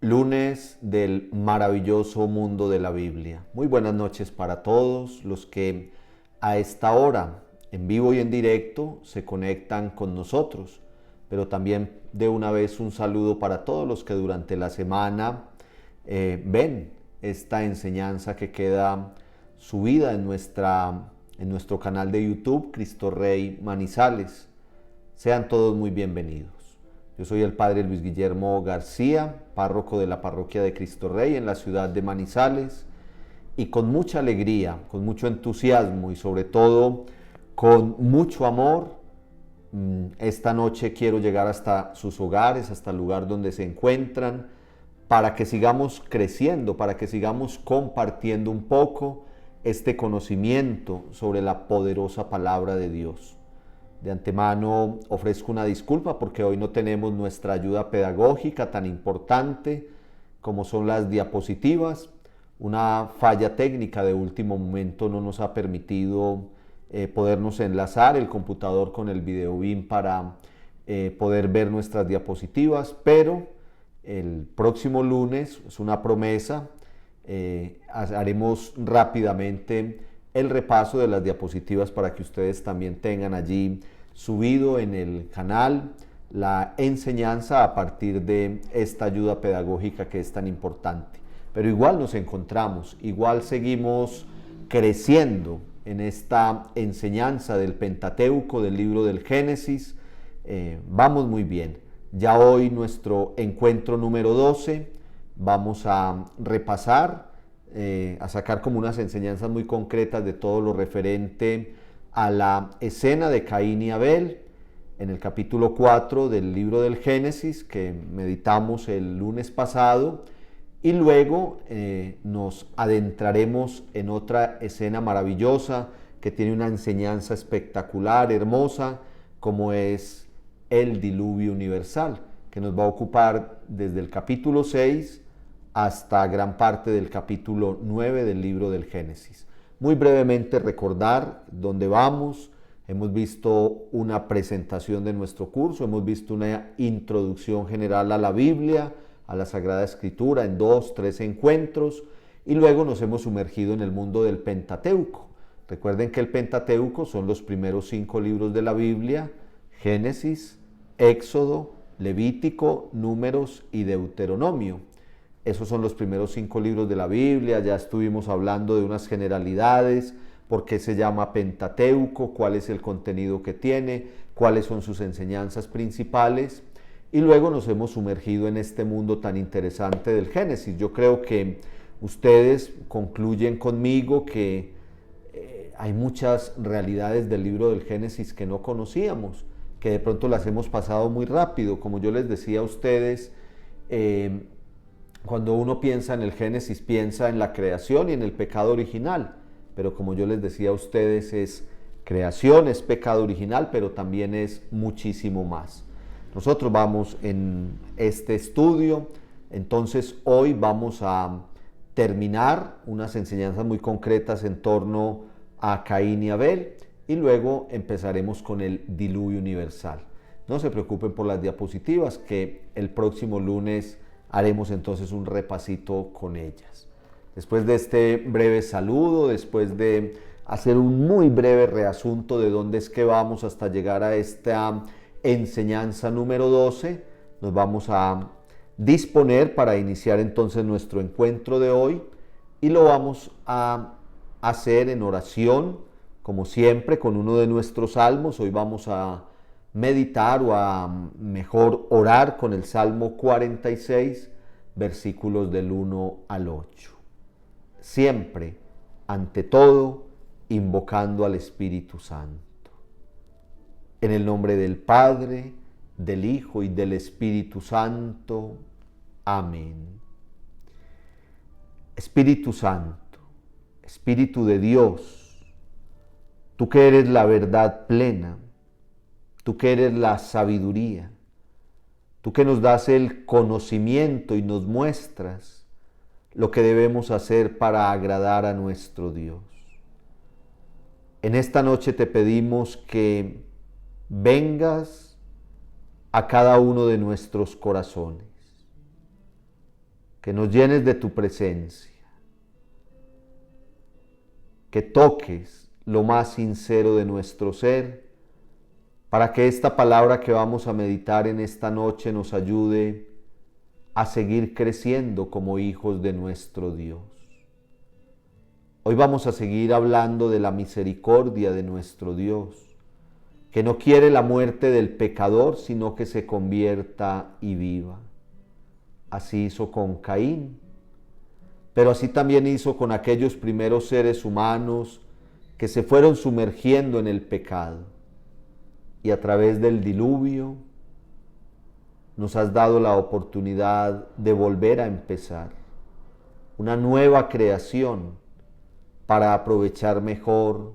Lunes del maravilloso mundo de la Biblia. Muy buenas noches para todos los que a esta hora, en vivo y en directo, se conectan con nosotros. Pero también de una vez un saludo para todos los que durante la semana ven esta enseñanza que queda subida en nuestro canal de YouTube, Cristo Rey Manizales. Sean todos muy bienvenidos. Yo soy el Padre Luis Guillermo García, párroco de la Parroquia de Cristo Rey en la ciudad de Manizales, y con mucha alegría, con mucho entusiasmo y sobre todo con mucho amor, esta noche quiero llegar hasta sus hogares, hasta el lugar donde se encuentran, para que sigamos creciendo, para que sigamos compartiendo un poco este conocimiento sobre la poderosa palabra de Dios. De antemano ofrezco una disculpa porque hoy no tenemos nuestra ayuda pedagógica tan importante como son las diapositivas. Una falla técnica de último momento no nos ha permitido podernos enlazar el computador con el videobeam para poder ver nuestras diapositivas, pero el próximo lunes, es una promesa, haremos rápidamente el repaso de las diapositivas para que ustedes también tengan allí subido en el canal la enseñanza a partir de esta ayuda pedagógica que es tan importante. Pero igual nos encontramos, igual seguimos creciendo en esta enseñanza del Pentateuco, del libro del Génesis. Vamos muy bien. Ya hoy nuestro encuentro número 12, vamos a repasar, a sacar como unas enseñanzas muy concretas de todo lo referente a la escena de Caín y Abel, en el capítulo 4 del libro del Génesis, que meditamos el lunes pasado, y luego nos adentraremos en otra escena maravillosa que tiene una enseñanza espectacular, hermosa, como es el diluvio universal, que nos va a ocupar desde el capítulo 6 hasta gran parte del capítulo 9 del libro del Génesis. Muy brevemente recordar dónde vamos. Hemos visto una presentación de nuestro curso, hemos visto una introducción general a la Biblia, a la Sagrada Escritura en 2-3 encuentros, y luego nos hemos sumergido en el mundo del Pentateuco. Recuerden que el Pentateuco son los primeros 5 libros de la Biblia: Génesis, Éxodo, Levítico, Números y Deuteronomio. Esos son los primeros 5 libros de la Biblia. Ya estuvimos hablando de unas generalidades, por qué se llama Pentateuco, cuál es el contenido que tiene, cuáles son sus enseñanzas principales. Y luego nos hemos sumergido en este mundo tan interesante del Génesis. Yo creo que ustedes concluyen conmigo que hay muchas realidades del libro del Génesis que no conocíamos, que de pronto las hemos pasado muy rápido. Como yo les decía a ustedes, cuando uno piensa en el Génesis, piensa en la creación y en el pecado original. Pero como yo les decía a ustedes, es creación, es pecado original, pero también es muchísimo más. Nosotros vamos en este estudio, entonces hoy vamos a terminar unas enseñanzas muy concretas en torno a Caín y Abel, y luego empezaremos con el diluvio universal. No se preocupen por las diapositivas, que el próximo lunes haremos entonces un repasito con ellas. Después de este breve saludo, después de hacer un muy breve reasunto de dónde es que vamos hasta llegar a esta enseñanza número 12, nos vamos a disponer para iniciar entonces nuestro encuentro de hoy, y lo vamos a hacer en oración, como siempre, con uno de nuestros salmos. Hoy vamos a meditar, o a mejor orar, con el Salmo 46, versículos del 1 al 8. Siempre, ante todo, invocando al Espíritu Santo. En el nombre del Padre, del Hijo y del Espíritu Santo. Amén. Espíritu Santo, Espíritu de Dios, tú que eres la verdad plena, tú que eres la sabiduría, tú que nos das el conocimiento y nos muestras lo que debemos hacer para agradar a nuestro Dios. En esta noche te pedimos que vengas a cada uno de nuestros corazones. que nos llenes de tu presencia, que toques lo más sincero de nuestro ser, para que esta palabra que vamos a meditar en esta noche nos ayude a seguir creciendo como hijos de nuestro Dios. Hoy vamos a seguir hablando de la misericordia de nuestro Dios, que no quiere la muerte del pecador, sino que se convierta y viva. Así hizo con Caín, pero así también hizo con aquellos primeros seres humanos que se fueron sumergiendo en el pecado. Y a través del diluvio nos has dado la oportunidad de volver a empezar una nueva creación para aprovechar mejor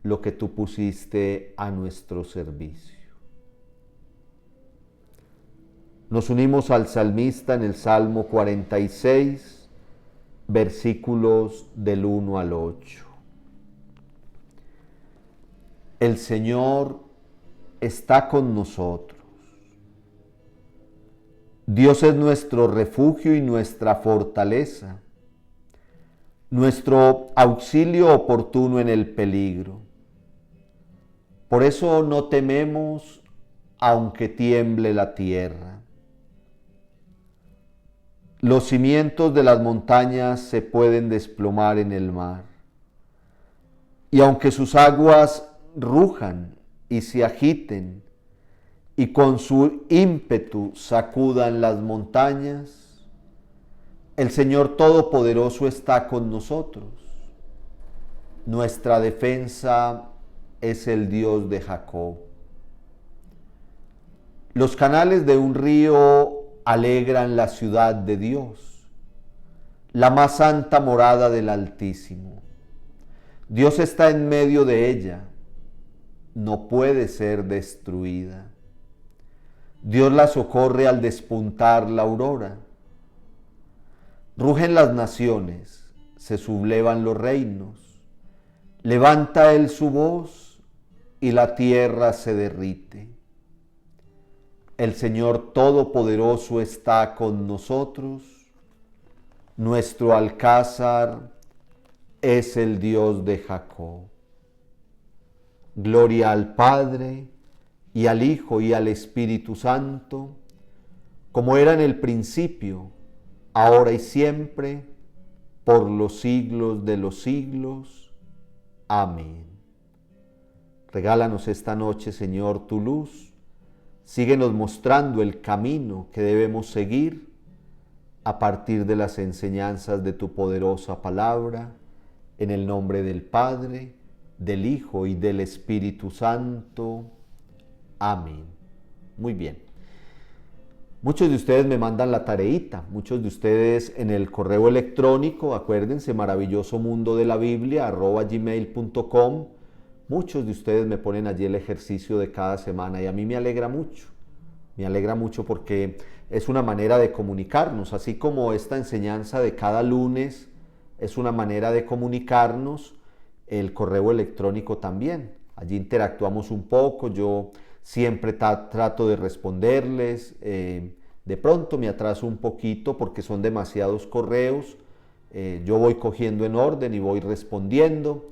lo que tú pusiste a nuestro servicio. Nos unimos al salmista en el Salmo 46, versículos del 1 al 8. El Señor está con nosotros. Dios es nuestro refugio y nuestra fortaleza, nuestro auxilio oportuno en el peligro. Por eso no tememos, aunque tiemble la tierra. Los cimientos de las montañas se pueden desplomar en el mar, y aunque sus aguas rujan y se agiten, y con su ímpetu sacudan las montañas, el Señor Todopoderoso está con nosotros. Nuestra defensa es el Dios de Jacob. Los canales de un río alegran la ciudad de Dios, la más santa morada del Altísimo. Dios está en medio de ella, no puede ser destruida. Dios la socorre al despuntar la aurora. Rugen las naciones, se sublevan los reinos. Levanta él su voz y la tierra se derrite. El Señor Todopoderoso está con nosotros. Nuestro alcázar es el Dios de Jacob. Gloria al Padre, y al Hijo, y al Espíritu Santo, como era en el principio, ahora y siempre, por los siglos de los siglos. Amén. Regálanos esta noche, Señor, tu luz. Síguenos mostrando el camino que debemos seguir a partir de las enseñanzas de tu poderosa palabra, en el nombre del Padre, del Hijo y del Espíritu Santo. Amén. Muy bien. Muchos de ustedes me mandan la tareita, muchos de ustedes en el correo electrónico, acuérdense, maravillosomundodelabiblia@gmail.com. Muchos de ustedes me ponen allí el ejercicio de cada semana y a mí me alegra mucho. Me alegra mucho porque es una manera de comunicarnos, así como esta enseñanza de cada lunes es una manera de comunicarnos, el correo electrónico también. Allí interactuamos un poco, yo siempre trato de responderles, de pronto me atraso un poquito porque son demasiados correos, yo voy cogiendo en orden y voy respondiendo,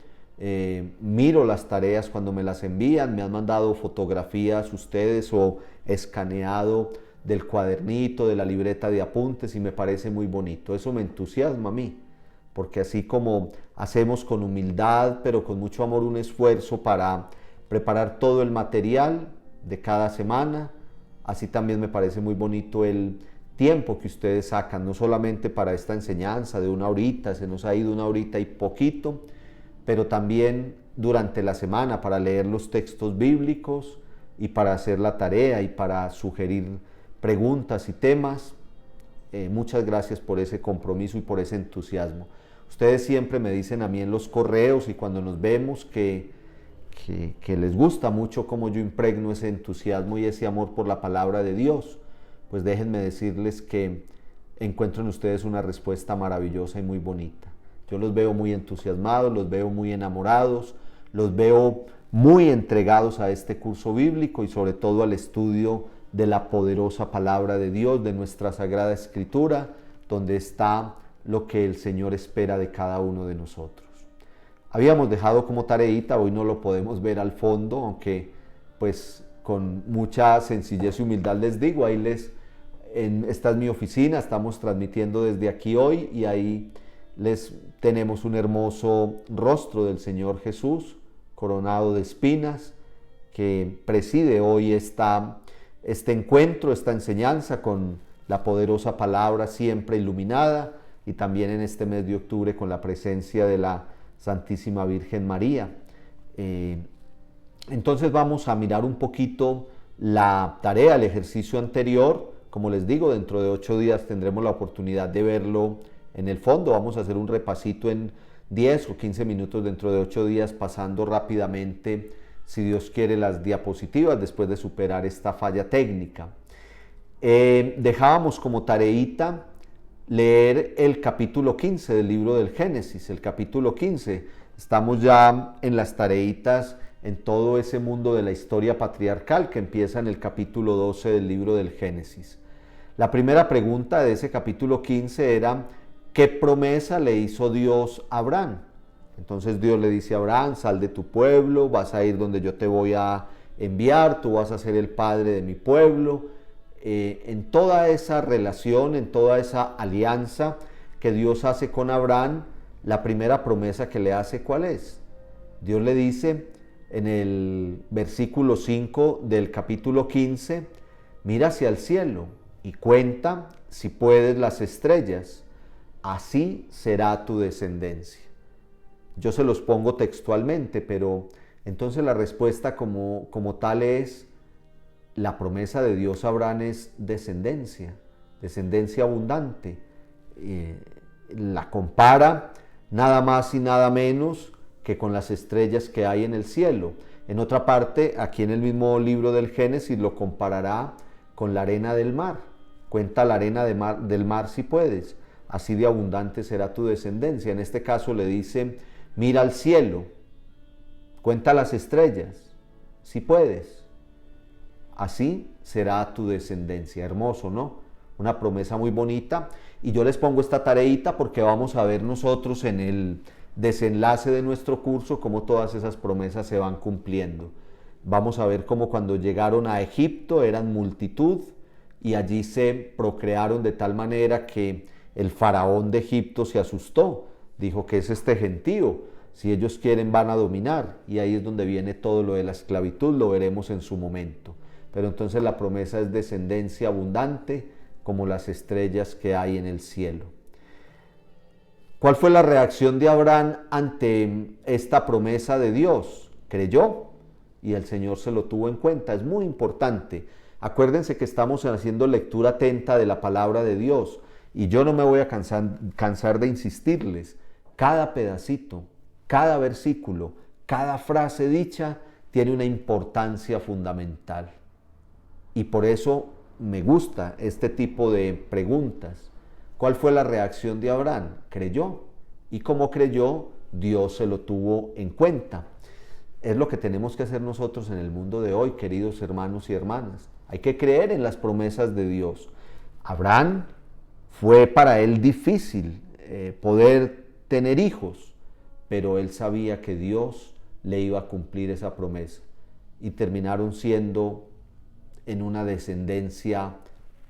miro las tareas cuando me las envían, me han mandado fotografías ustedes o escaneado del cuadernito, de la libreta de apuntes y me parece muy bonito, eso me entusiasma a mí, porque así como hacemos con humildad pero con mucho amor un esfuerzo para preparar todo el material de cada semana, así también me parece muy bonito el tiempo que ustedes sacan, no solamente para esta enseñanza de una horita, se nos ha ido una horita y poquito, pero también durante la semana para leer los textos bíblicos y para hacer la tarea y para sugerir preguntas y temas. Muchas gracias por ese compromiso y por ese entusiasmo. Ustedes siempre me dicen a mí en los correos y cuando nos vemos que les gusta mucho cómo yo impregno ese entusiasmo y ese amor por la palabra de Dios. Pues déjenme decirles que encuentro en ustedes una respuesta maravillosa y muy bonita. Yo los veo muy entusiasmados, los veo muy enamorados, los veo muy entregados a este curso bíblico y sobre todo al estudio de la poderosa palabra de Dios, de nuestra Sagrada Escritura, donde está lo que el Señor espera de cada uno de nosotros. Habíamos dejado como tareita, hoy no lo podemos ver al fondo, aunque pues con mucha sencillez y humildad les digo, esta es mi oficina, estamos transmitiendo desde aquí hoy y ahí les tenemos un hermoso rostro del Señor Jesús, coronado de espinas, que preside hoy este encuentro, esta enseñanza con la poderosa palabra siempre iluminada, y también en este mes de octubre con la presencia de la Santísima Virgen María. Entonces vamos a mirar un poquito la tarea, el ejercicio anterior. Como les digo, dentro de 8 días tendremos la oportunidad de verlo en el fondo. Vamos a hacer un repasito en 10 o 15 minutos dentro de 8 días, pasando rápidamente, si Dios quiere, las diapositivas después de superar esta falla técnica. Dejábamos como tareita leer el capítulo 15 del libro del Génesis, el capítulo 15. Estamos ya en las tareitas en todo ese mundo de la historia patriarcal que empieza en el capítulo 12 del libro del Génesis. La primera pregunta de ese capítulo 15 era: ¿qué promesa le hizo Dios a Abraham? Entonces Dios le dice a Abraham: sal de tu pueblo, vas a ir donde yo te voy a enviar, tú vas a ser el padre de mi pueblo. En toda esa relación, en toda esa alianza que Dios hace con Abraham, la primera promesa que le hace, ¿cuál es? Dios le dice en el versículo 5 del capítulo 15: mira hacia el cielo y cuenta, si puedes, las estrellas, así será tu descendencia. Yo se los pongo textualmente, pero entonces la respuesta como tal es: la promesa de Dios a Abraham es descendencia abundante. La compara nada más y nada menos que con las estrellas que hay en el cielo. En otra parte, aquí en el mismo libro del Génesis, lo comparará con la arena del mar. Cuenta la arena del mar si puedes, así de abundante será tu descendencia. En este caso le dice: mira al cielo, cuenta las estrellas si puedes, así será tu descendencia. Hermoso, ¿no? Una promesa muy bonita. Y yo les pongo esta tareita porque vamos a ver nosotros en el desenlace de nuestro curso cómo todas esas promesas se van cumpliendo. Vamos a ver cómo cuando llegaron a Egipto eran multitud y allí se procrearon de tal manera que el faraón de Egipto se asustó. Dijo: ¿qué es este gentío? Si ellos quieren van a dominar. Y ahí es donde viene todo lo de la esclavitud, lo veremos en su momento. Pero entonces la promesa es descendencia abundante como las estrellas que hay en el cielo. ¿Cuál fue la reacción de Abraham ante esta promesa de Dios? Creyó y el Señor se lo tuvo en cuenta. Es muy importante. Acuérdense que estamos haciendo lectura atenta de la palabra de Dios y yo no me voy a cansar de insistirles. Cada pedacito, cada versículo, cada frase dicha tiene una importancia fundamental. Y por eso me gusta este tipo de preguntas. ¿Cuál fue la reacción de Abraham? Creyó. Y como creyó, Dios se lo tuvo en cuenta. Es lo que tenemos que hacer nosotros en el mundo de hoy, queridos hermanos y hermanas. Hay que creer en las promesas de Dios. Abraham fue para él difícil poder tener hijos, pero él sabía que Dios le iba a cumplir esa promesa. Y terminaron siendo en una descendencia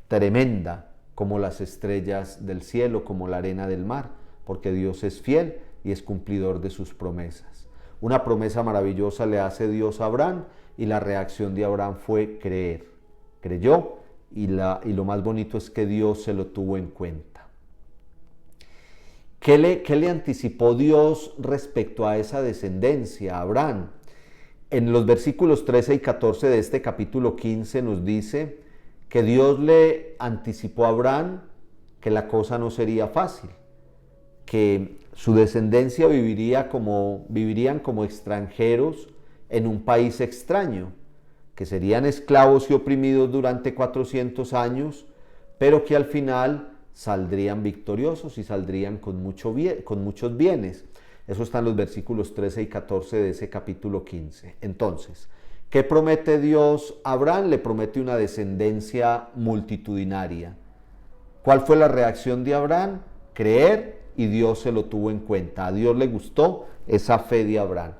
tremenda, como las estrellas del cielo, como la arena del mar, porque Dios es fiel y es cumplidor de sus promesas. Una promesa maravillosa le hace Dios a Abraham y la reacción de Abraham fue creer. Creyó y lo más bonito es que Dios se lo tuvo en cuenta. ¿Qué le anticipó Dios respecto a esa descendencia a Abraham? En los versículos 13 y 14 de este capítulo 15 nos dice que Dios le anticipó a Abraham que la cosa no sería fácil, que su descendencia vivirían como extranjeros en un país extraño, que serían esclavos y oprimidos durante 400 años, pero que al final saldrían victoriosos y saldrían con muchos bienes. Eso está en los versículos 13 y 14 de ese capítulo 15. Entonces, ¿qué promete Dios a Abraham? Le promete una descendencia multitudinaria. ¿Cuál fue la reacción de Abraham? Creer, y Dios se lo tuvo en cuenta. A Dios le gustó esa fe de Abraham.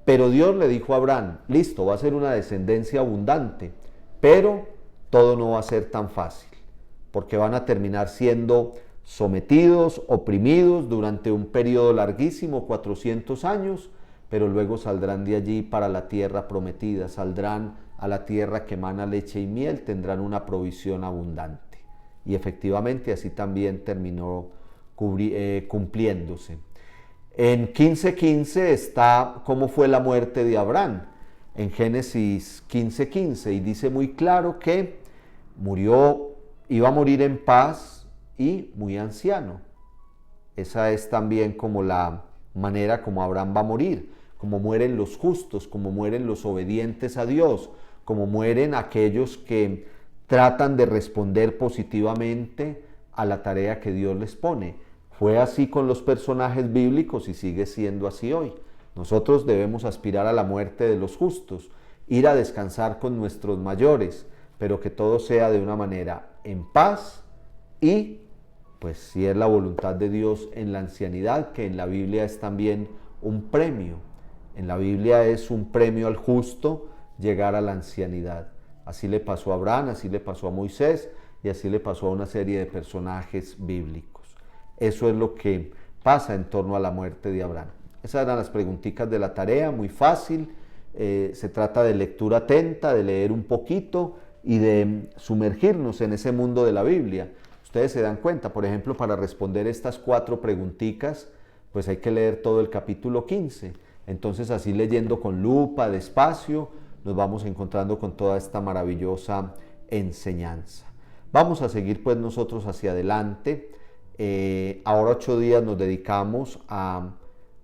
Pero Dios le dijo a Abraham, listo, va a ser una descendencia abundante, pero todo no va a ser tan fácil, porque van a terminar siendo sometidos, oprimidos durante un periodo larguísimo, 400 años, pero luego saldrán de allí para la tierra prometida, saldrán a la tierra que emana leche y miel, tendrán una provisión abundante. Y efectivamente así también terminó cumpliéndose. En 15:15 está cómo fue la muerte de Abraham, en Génesis 15:15, y dice muy claro que iba a morir en paz y muy anciano. Esa es también como la manera como Abraham va a morir, como mueren los justos, como mueren los obedientes a Dios, como mueren aquellos que tratan de responder positivamente a la tarea que Dios les pone. Fue así con los personajes bíblicos y sigue siendo así hoy. Nosotros debemos aspirar a la muerte de los justos, ir a descansar con nuestros mayores, pero que todo sea de una manera en paz y, pues si es la voluntad de Dios, en la ancianidad, que en la Biblia es también un premio. En la Biblia es un premio al justo llegar a la ancianidad. Así le pasó a Abraham, así le pasó a Moisés y así le pasó a una serie de personajes bíblicos. Eso es lo que pasa en torno a la muerte de Abraham. Esas eran las preguntitas de la tarea, muy fácil. Se trata de lectura atenta, de leer un poquito y de sumergirnos en ese mundo de la Biblia. Ustedes se dan cuenta, por ejemplo, para responder estas 4 preguntitas, pues hay que leer todo el capítulo 15. Entonces, así leyendo con lupa, despacio, nos vamos encontrando con toda esta maravillosa enseñanza. Vamos a seguir pues nosotros hacia adelante. Ahora 8 días nos dedicamos a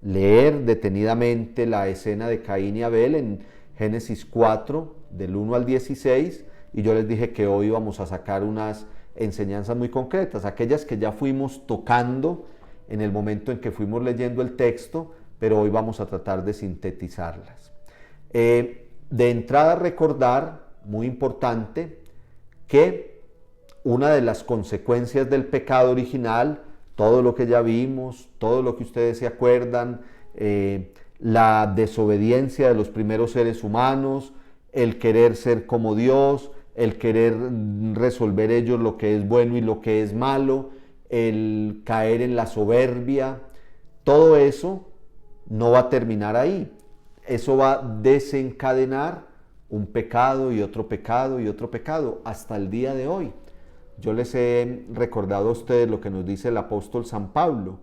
leer detenidamente la escena de Caín y Abel en Génesis 4, del 1 al 16, y yo les dije que hoy vamos a sacar unas enseñanzas muy concretas, aquellas que ya fuimos tocando en el momento en que fuimos leyendo el texto, pero hoy vamos a tratar de sintetizarlas. De entrada recordar, muy importante, que una de las consecuencias del pecado original, todo lo que ya vimos, todo lo que ustedes se acuerdan, la desobediencia de los primeros seres humanos, el querer ser como Dios, el querer resolver ellos lo que es bueno y lo que es malo, el caer en la soberbia, todo eso no va a terminar ahí. Eso va a desencadenar un pecado y otro pecado y otro pecado hasta el día de hoy. Yo les he recordado a ustedes lo que nos dice el apóstol San Pablo.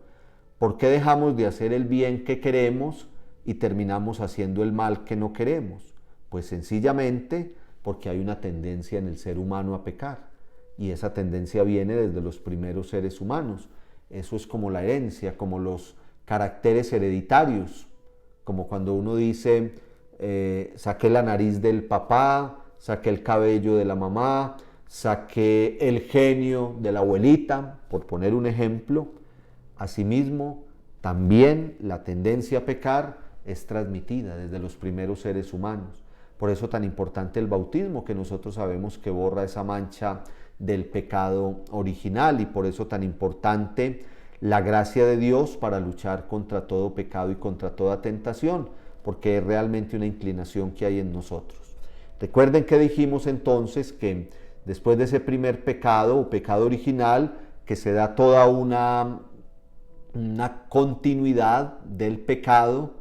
¿Por qué dejamos de hacer el bien que queremos y terminamos haciendo el mal que no queremos? Pues sencillamente porque hay una tendencia en el ser humano a pecar. Y esa tendencia viene desde los primeros seres humanos. Eso es como la herencia, como los caracteres hereditarios. Como cuando uno dice, saqué la nariz del papá, saqué el cabello de la mamá, saqué el genio de la abuelita, por poner un ejemplo. Asimismo, también la tendencia a pecar es transmitida desde los primeros seres humanos. Por eso tan importante el bautismo, que nosotros sabemos que borra esa mancha del pecado original, y por eso tan importante la gracia de Dios para luchar contra todo pecado y contra toda tentación, porque es realmente una inclinación que hay en nosotros. Recuerden que dijimos entonces que después de ese primer pecado o pecado original, que se da toda una continuidad del pecado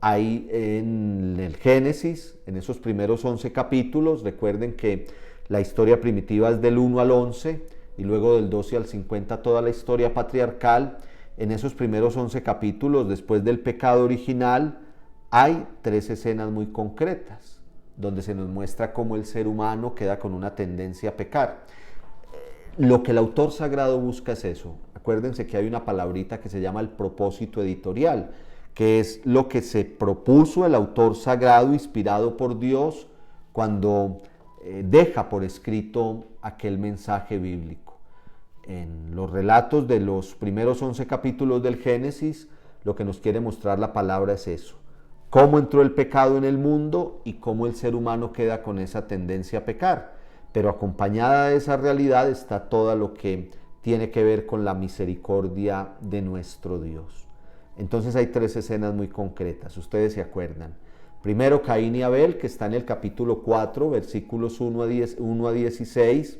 ahí en el Génesis, en esos primeros 11 capítulos. Recuerden que la historia primitiva es del 1 al 11 y luego del 12 al 50 toda la historia patriarcal. En esos primeros 11 capítulos, después del pecado original, hay 3 escenas muy concretas donde se nos muestra cómo el ser humano queda con una tendencia a pecar. Lo que el autor sagrado busca es eso. Acuérdense que hay una palabrita que se llama el propósito editorial, que es lo que se propuso el autor sagrado, inspirado por Dios, cuando deja por escrito aquel mensaje bíblico. En los relatos de los primeros 11 capítulos del Génesis, lo que nos quiere mostrar la palabra es eso. Cómo entró el pecado en el mundo y cómo el ser humano queda con esa tendencia a pecar. Pero acompañada de esa realidad está todo lo que tiene que ver con la misericordia de nuestro Dios. Entonces hay 3 escenas muy concretas, ustedes se acuerdan. Primero, Caín y Abel, que está en el capítulo 4, versículos 1 a 16.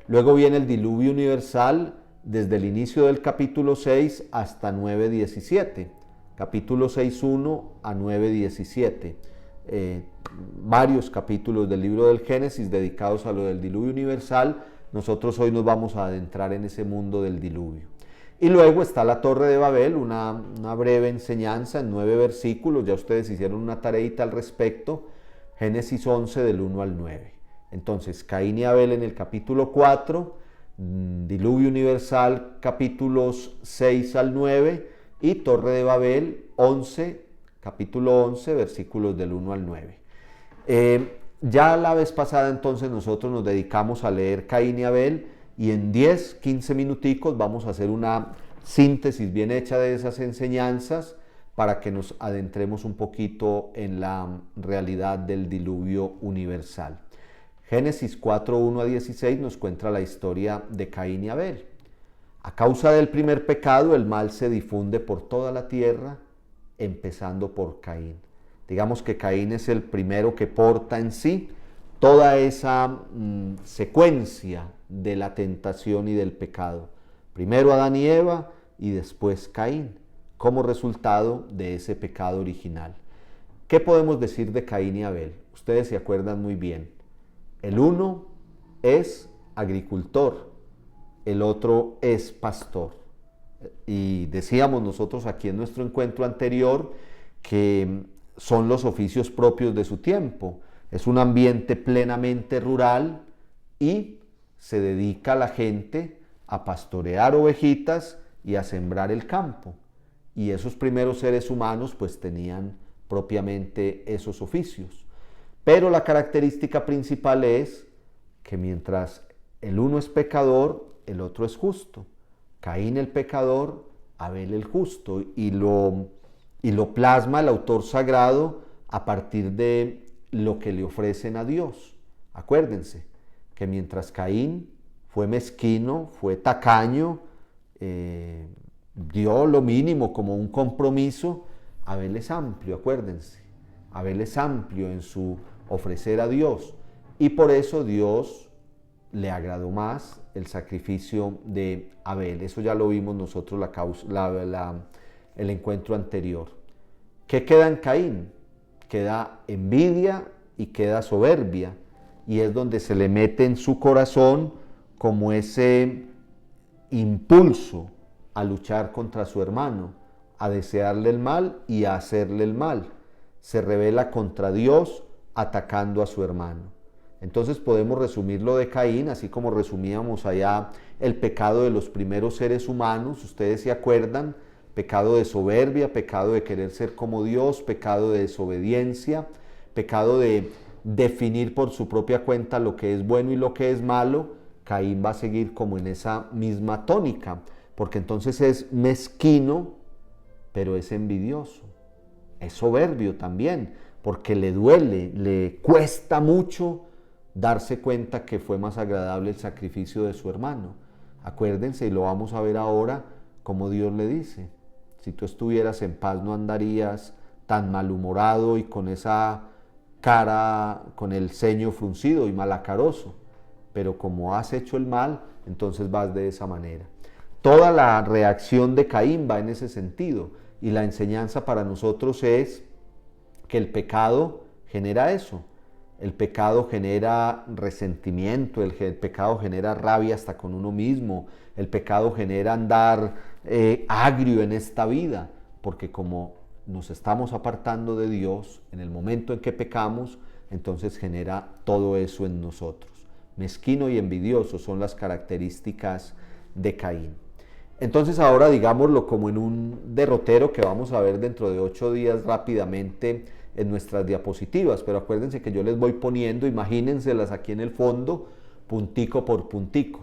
Luego viene el diluvio universal desde el inicio del capítulo 6 hasta 9:17. Capítulo 6:1 a 9:17. Varios capítulos del libro del Génesis dedicados a lo del diluvio universal. Nosotros hoy nos vamos a adentrar en ese mundo del diluvio. Y luego está la Torre de Babel, una breve enseñanza en 9 versículos, ya ustedes hicieron una tareita al respecto, Génesis 11 del 1 al 9. Entonces, Caín y Abel en el capítulo 4, diluvio universal capítulos 6 al 9 y Torre de Babel 11, capítulo 11, versículos del 1 al 9. Ya la vez pasada entonces nosotros nos dedicamos a leer Caín y Abel, y en 10, 15 minuticos vamos a hacer una síntesis bien hecha de esas enseñanzas para que nos adentremos un poquito en la realidad del diluvio universal. Génesis 4, 1 a 16 nos cuenta la historia de Caín y Abel. A causa del primer pecado, el mal se difunde por toda la tierra, empezando por Caín. Digamos que Caín es el primero que porta en sí toda esa secuencia de la tentación y del pecado. Primero Adán y Eva y después Caín, como resultado de ese pecado original. ¿Qué podemos decir de Caín y Abel? Ustedes se acuerdan muy bien. El uno es agricultor, el otro es pastor. Y decíamos nosotros aquí en nuestro encuentro anterior que son los oficios propios de su tiempo. Es un ambiente plenamente rural y se dedica la gente a pastorear ovejitas y a sembrar el campo. Y esos primeros seres humanos pues tenían propiamente esos oficios. Pero la característica principal es que mientras el uno es pecador, el otro es justo. Caín el pecador, Abel el justo. Y lo plasma el autor sagrado a partir de lo que le ofrecen a Dios. Acuérdense que mientras Caín fue mezquino, fue tacaño, dio lo mínimo como un compromiso, Abel es amplio, acuérdense. Abel es amplio en su ofrecer a Dios y por eso Dios le agradó más el sacrificio de Abel. Eso ya lo vimos nosotros el encuentro anterior. ¿Qué queda en Caín? Queda envidia y queda soberbia, y es donde se le mete en su corazón como ese impulso a luchar contra su hermano, a desearle el mal y a hacerle el mal. Se rebela contra Dios atacando a su hermano. Entonces podemos resumir lo de Caín, así como resumíamos allá el pecado de los primeros seres humanos. Ustedes se acuerdan: pecado de soberbia, pecado de querer ser como Dios, pecado de desobediencia, pecado de definir por su propia cuenta lo que es bueno y lo que es malo. Caín va a seguir como en esa misma tónica, porque entonces es mezquino, pero es envidioso, es soberbio también, porque le duele, le cuesta mucho darse cuenta que fue más agradable el sacrificio de su hermano. Acuérdense, y lo vamos a ver ahora, como Dios le dice: si tú estuvieras en paz no andarías tan malhumorado y con esa cara, con el ceño fruncido y malacaroso, pero como has hecho el mal, entonces vas de esa manera. Toda la reacción de Caín va en ese sentido, y la enseñanza para nosotros es que el pecado genera eso. El pecado genera resentimiento, el pecado genera rabia hasta con uno mismo, el pecado genera andar agrio en esta vida, porque como nos estamos apartando de Dios en el momento en que pecamos, entonces genera todo eso en nosotros. Mezquino y envidioso son las características de Caín. Entonces ahora digámoslo como en un derrotero que vamos a ver dentro de 8 días rápidamente en nuestras diapositivas, pero acuérdense que yo les voy poniendo, imagínenselas aquí en el fondo, puntico por puntico,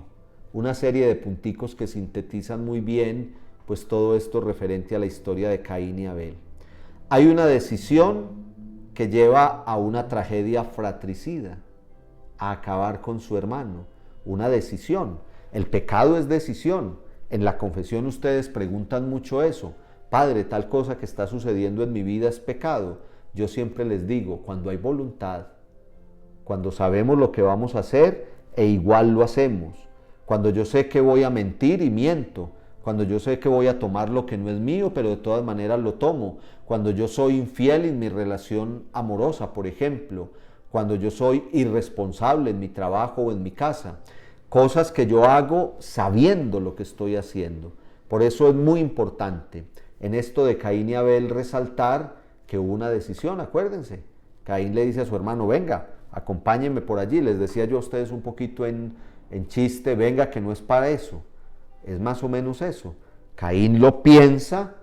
una serie de punticos que sintetizan muy bien pues todo esto referente a la historia de Caín y Abel. Hay una decisión que lleva a una tragedia fratricida, a acabar con su hermano, una decisión. El pecado es decisión. En la confesión ustedes preguntan mucho eso. Padre, tal cosa que está sucediendo en mi vida es pecado. Yo siempre les digo, cuando hay voluntad, cuando sabemos lo que vamos a hacer e igual lo hacemos, cuando yo sé que voy a mentir y miento, cuando yo sé que voy a tomar lo que no es mío, pero de todas maneras lo tomo, cuando yo soy infiel en mi relación amorosa, por ejemplo, cuando yo soy irresponsable en mi trabajo o en mi casa, cosas que yo hago sabiendo lo que estoy haciendo. Por eso es muy importante en esto de Caín y Abel resaltar que hubo una decisión, acuérdense. Caín le dice a su hermano, venga, acompáñenme por allí. Les decía yo a ustedes un poquito en chiste, venga, que no es para eso. Es más o menos eso. Caín lo piensa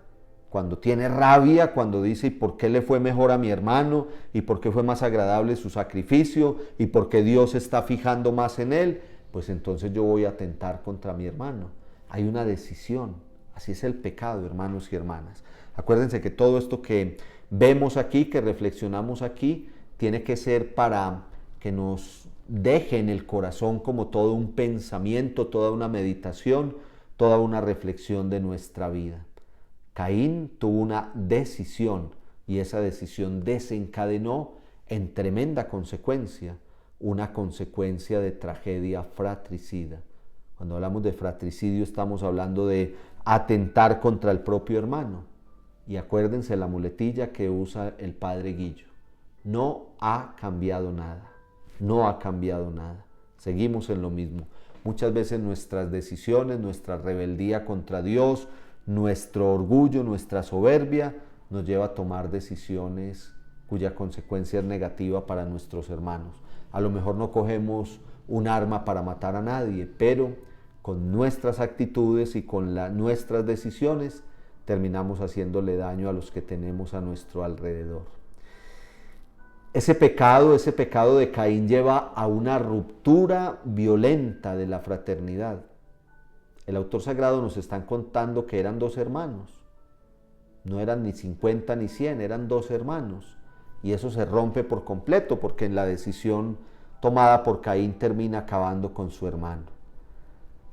cuando tiene rabia, cuando dice, ¿y por qué le fue mejor a mi hermano? ¿Y por qué fue más agradable su sacrificio? ¿Y por qué Dios se está fijando más en él? Pues entonces yo voy a atentar contra mi hermano. Hay una decisión. Así es el pecado, hermanos y hermanas. Acuérdense que todo esto que vemos aquí, que reflexionamos aquí, tiene que ser para que nos deje en el corazón como todo un pensamiento, toda una meditación, toda una reflexión de nuestra vida. Caín tuvo una decisión y esa decisión desencadenó en tremenda consecuencia, una consecuencia de tragedia fratricida. Cuando hablamos de fratricidio estamos hablando de atentar contra el propio hermano. Y acuérdense la muletilla que usa el padre Guillo. No ha cambiado nada. No ha cambiado nada. Seguimos en lo mismo. Muchas veces nuestras decisiones, nuestra rebeldía contra Dios, nuestro orgullo, nuestra soberbia, nos lleva a tomar decisiones cuya consecuencia es negativa para nuestros hermanos. A lo mejor no cogemos un arma para matar a nadie, pero con nuestras actitudes y con nuestras decisiones terminamos haciéndole daño a los que tenemos a nuestro alrededor. Ese pecado de Caín lleva a una ruptura violenta de la fraternidad. El autor sagrado nos está contando que eran dos hermanos. No eran ni 50 ni 100, eran dos hermanos. Y eso se rompe por completo porque en la decisión tomada por Caín termina acabando con su hermano.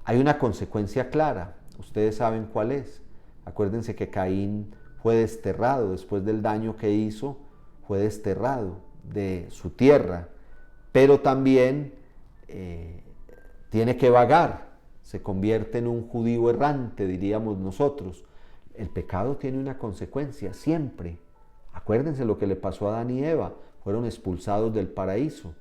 Hay una consecuencia clara, ustedes saben cuál es. Acuérdense que Caín fue desterrado después del daño que hizo, fue desterrado de su tierra, pero también tiene que vagar, se convierte en un judío errante, diríamos nosotros. El pecado tiene una consecuencia, siempre. Acuérdense lo que le pasó a Adán y Eva, fueron expulsados del paraíso.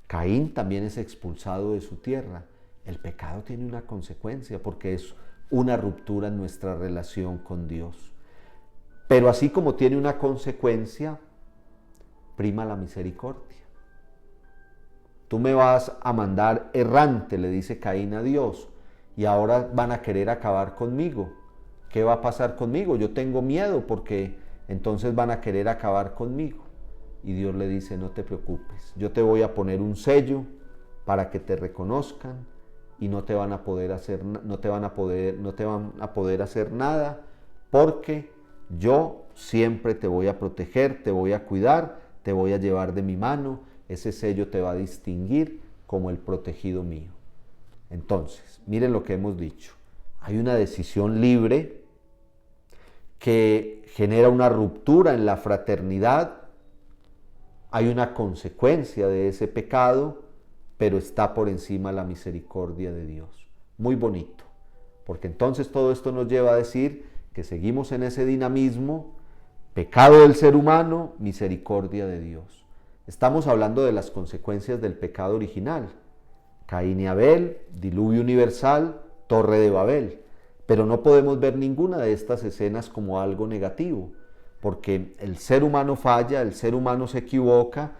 Caín también es expulsado de su tierra. El pecado tiene una consecuencia porque es una ruptura en nuestra relación con Dios. Pero así como tiene una consecuencia, prima la misericordia. Tú me vas a mandar errante, le dice Caín a Dios, y ahora van a querer acabar conmigo. ¿Qué va a pasar conmigo? Yo tengo miedo porque entonces van a querer acabar conmigo. Y Dios le dice, no te preocupes, yo te voy a poner un sello para que te reconozcan y no te van a poder hacer nada porque yo siempre te voy a proteger, te voy a cuidar, te voy a llevar de mi mano, ese sello te va a distinguir como el protegido mío. Entonces, miren lo que hemos dicho. Hay una decisión libre que genera una ruptura en la fraternidad. Hay una consecuencia de ese pecado, pero está por encima la misericordia de Dios. Muy bonito, porque entonces todo esto nos lleva a decir que seguimos en ese dinamismo, pecado del ser humano, misericordia de Dios. Estamos hablando de las consecuencias del pecado original. Caín y Abel, diluvio universal, Torre de Babel. Pero no podemos ver ninguna de estas escenas como algo negativo, porque el ser humano falla, el ser humano se equivoca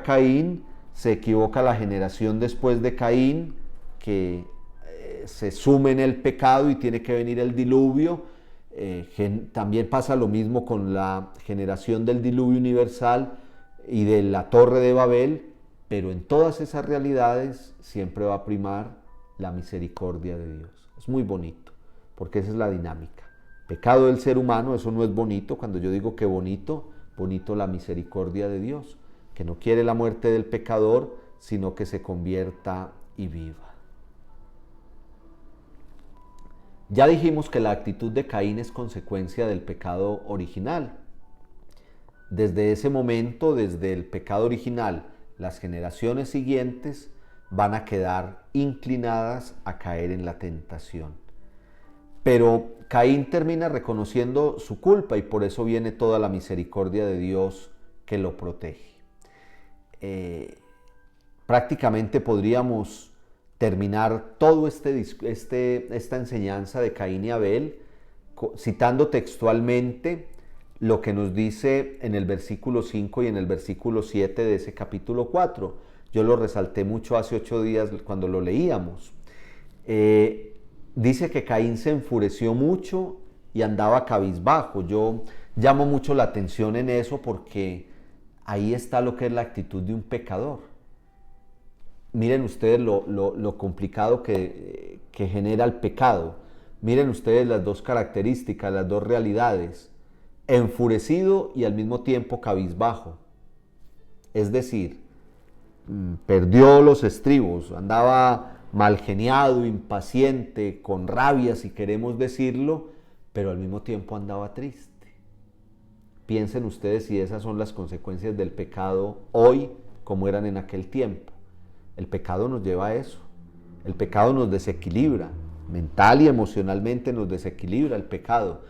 Caín, se equivoca la generación después de Caín, que se sume en el pecado y tiene que venir el diluvio. También pasa lo mismo con la generación del diluvio universal y de la Torre de Babel, pero en todas esas realidades siempre va a primar la misericordia de Dios. Es muy bonito, porque esa es la dinámica. Pecado del ser humano, eso no es bonito. Cuando yo digo que bonito, bonito la misericordia de Dios, que no quiere la muerte del pecador, sino que se convierta y viva. Ya dijimos que la actitud de Caín es consecuencia del pecado original. Desde ese momento, desde el pecado original, las generaciones siguientes van a quedar inclinadas a caer en la tentación. Pero Caín termina reconociendo su culpa y por eso viene toda la misericordia de Dios que lo protege. Prácticamente podríamos terminar toda esta enseñanza de Caín y Abel citando textualmente lo que nos dice en el versículo 5 y en el versículo 7 de ese capítulo 4. Yo lo resalté mucho hace 8 días cuando lo leíamos. Dice que Caín se enfureció mucho y andaba cabizbajo. Yo llamo mucho la atención en eso porque ahí está lo que es la actitud de un pecador. Miren ustedes lo complicado que genera el pecado. Miren ustedes las dos características, las dos realidades. Enfurecido y al mismo tiempo cabizbajo. Es decir, perdió los estribos, andaba malgeniado, impaciente, con rabia si queremos decirlo, pero al mismo tiempo andaba triste. Piensen ustedes si esas son las consecuencias del pecado hoy como eran en aquel tiempo. El pecado nos lleva a eso. El pecado nos desequilibra, mental y emocionalmente nos desequilibra el pecado.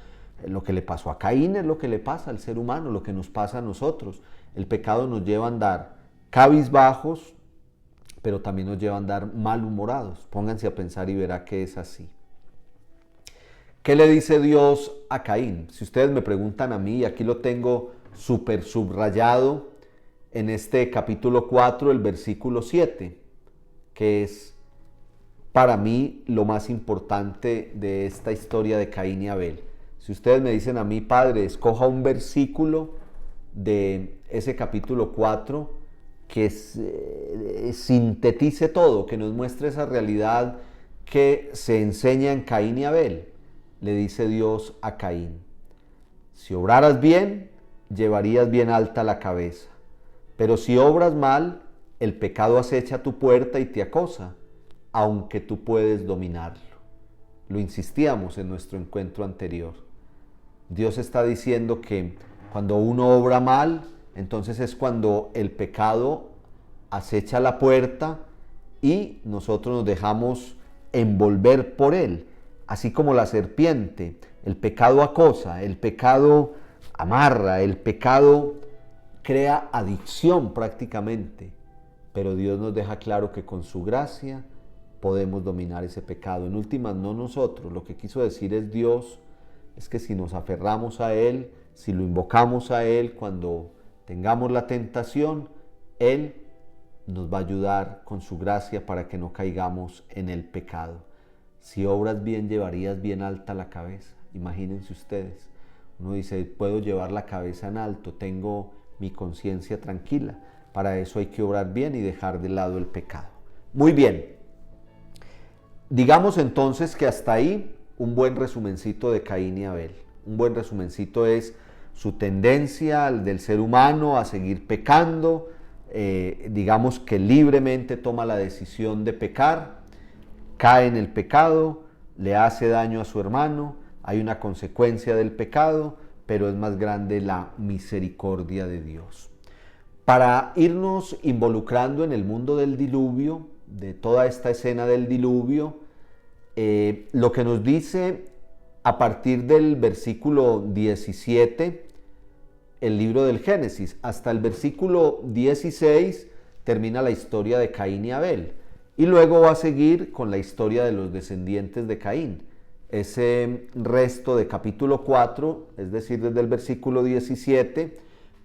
Lo que le pasó a Caín es lo que le pasa al ser humano, lo que nos pasa a nosotros. El pecado nos lleva a andar cabizbajos, pero también nos lleva a andar malhumorados. Pónganse a pensar y verá que es así. ¿Qué le dice Dios a Caín? Si ustedes me preguntan a mí, aquí lo tengo súper subrayado en este capítulo 4, el versículo 7, que es para mí lo más importante de esta historia de Caín y Abel. Si ustedes me dicen a mí, padre, escoja un versículo de ese capítulo 4 que sintetice todo, que nos muestre esa realidad que se enseña en Caín y Abel, le dice Dios a Caín: si obraras bien, llevarías bien alta la cabeza, pero si obras mal, el pecado acecha a tu puerta y te acosa, aunque tú puedes dominarlo. Lo insistíamos en nuestro encuentro anterior. Dios está diciendo que cuando uno obra mal, entonces es cuando el pecado acecha la puerta y nosotros nos dejamos envolver por él. Así como la serpiente, el pecado acosa, el pecado amarra, el pecado crea adicción prácticamente. Pero Dios nos deja claro que con su gracia podemos dominar ese pecado. En últimas, no nosotros. Lo que quiso decir es Dios, es que si nos aferramos a Él, si lo invocamos a Él cuando tengamos la tentación, Él nos va a ayudar con su gracia para que no caigamos en el pecado. Si obras bien, llevarías bien alta la cabeza. Imagínense ustedes. Uno dice, puedo llevar la cabeza en alto, tengo mi conciencia tranquila. Para eso hay que obrar bien y dejar de lado el pecado. Muy bien. Digamos entonces que hasta ahí un buen resumencito de Caín y Abel. Un buen resumencito es su tendencia del ser humano a seguir pecando, digamos que libremente toma la decisión de pecar, cae en el pecado, le hace daño a su hermano, hay una consecuencia del pecado, pero es más grande la misericordia de Dios. Para irnos involucrando en el mundo del diluvio, de toda esta escena del diluvio, lo que nos dice a partir del versículo 17, el libro del Génesis, hasta el versículo 16 termina la historia de Caín y Abel. Y luego va a seguir con la historia de los descendientes de Caín. Ese resto de capítulo 4, es decir, desde el versículo 17,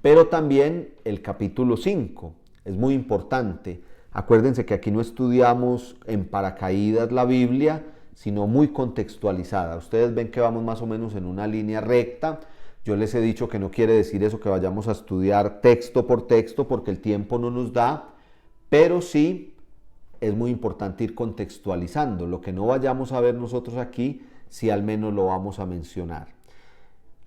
pero también el capítulo 5. Es muy importante. Acuérdense que aquí no estudiamos en paracaídas la Biblia, sino muy contextualizada. Ustedes ven que vamos más o menos en una línea recta. Yo les he dicho que no quiere decir eso que vayamos a estudiar texto por texto, porque el tiempo no nos da, pero sí es muy importante ir contextualizando. Lo que no vayamos a ver nosotros aquí, sí al menos lo vamos a mencionar.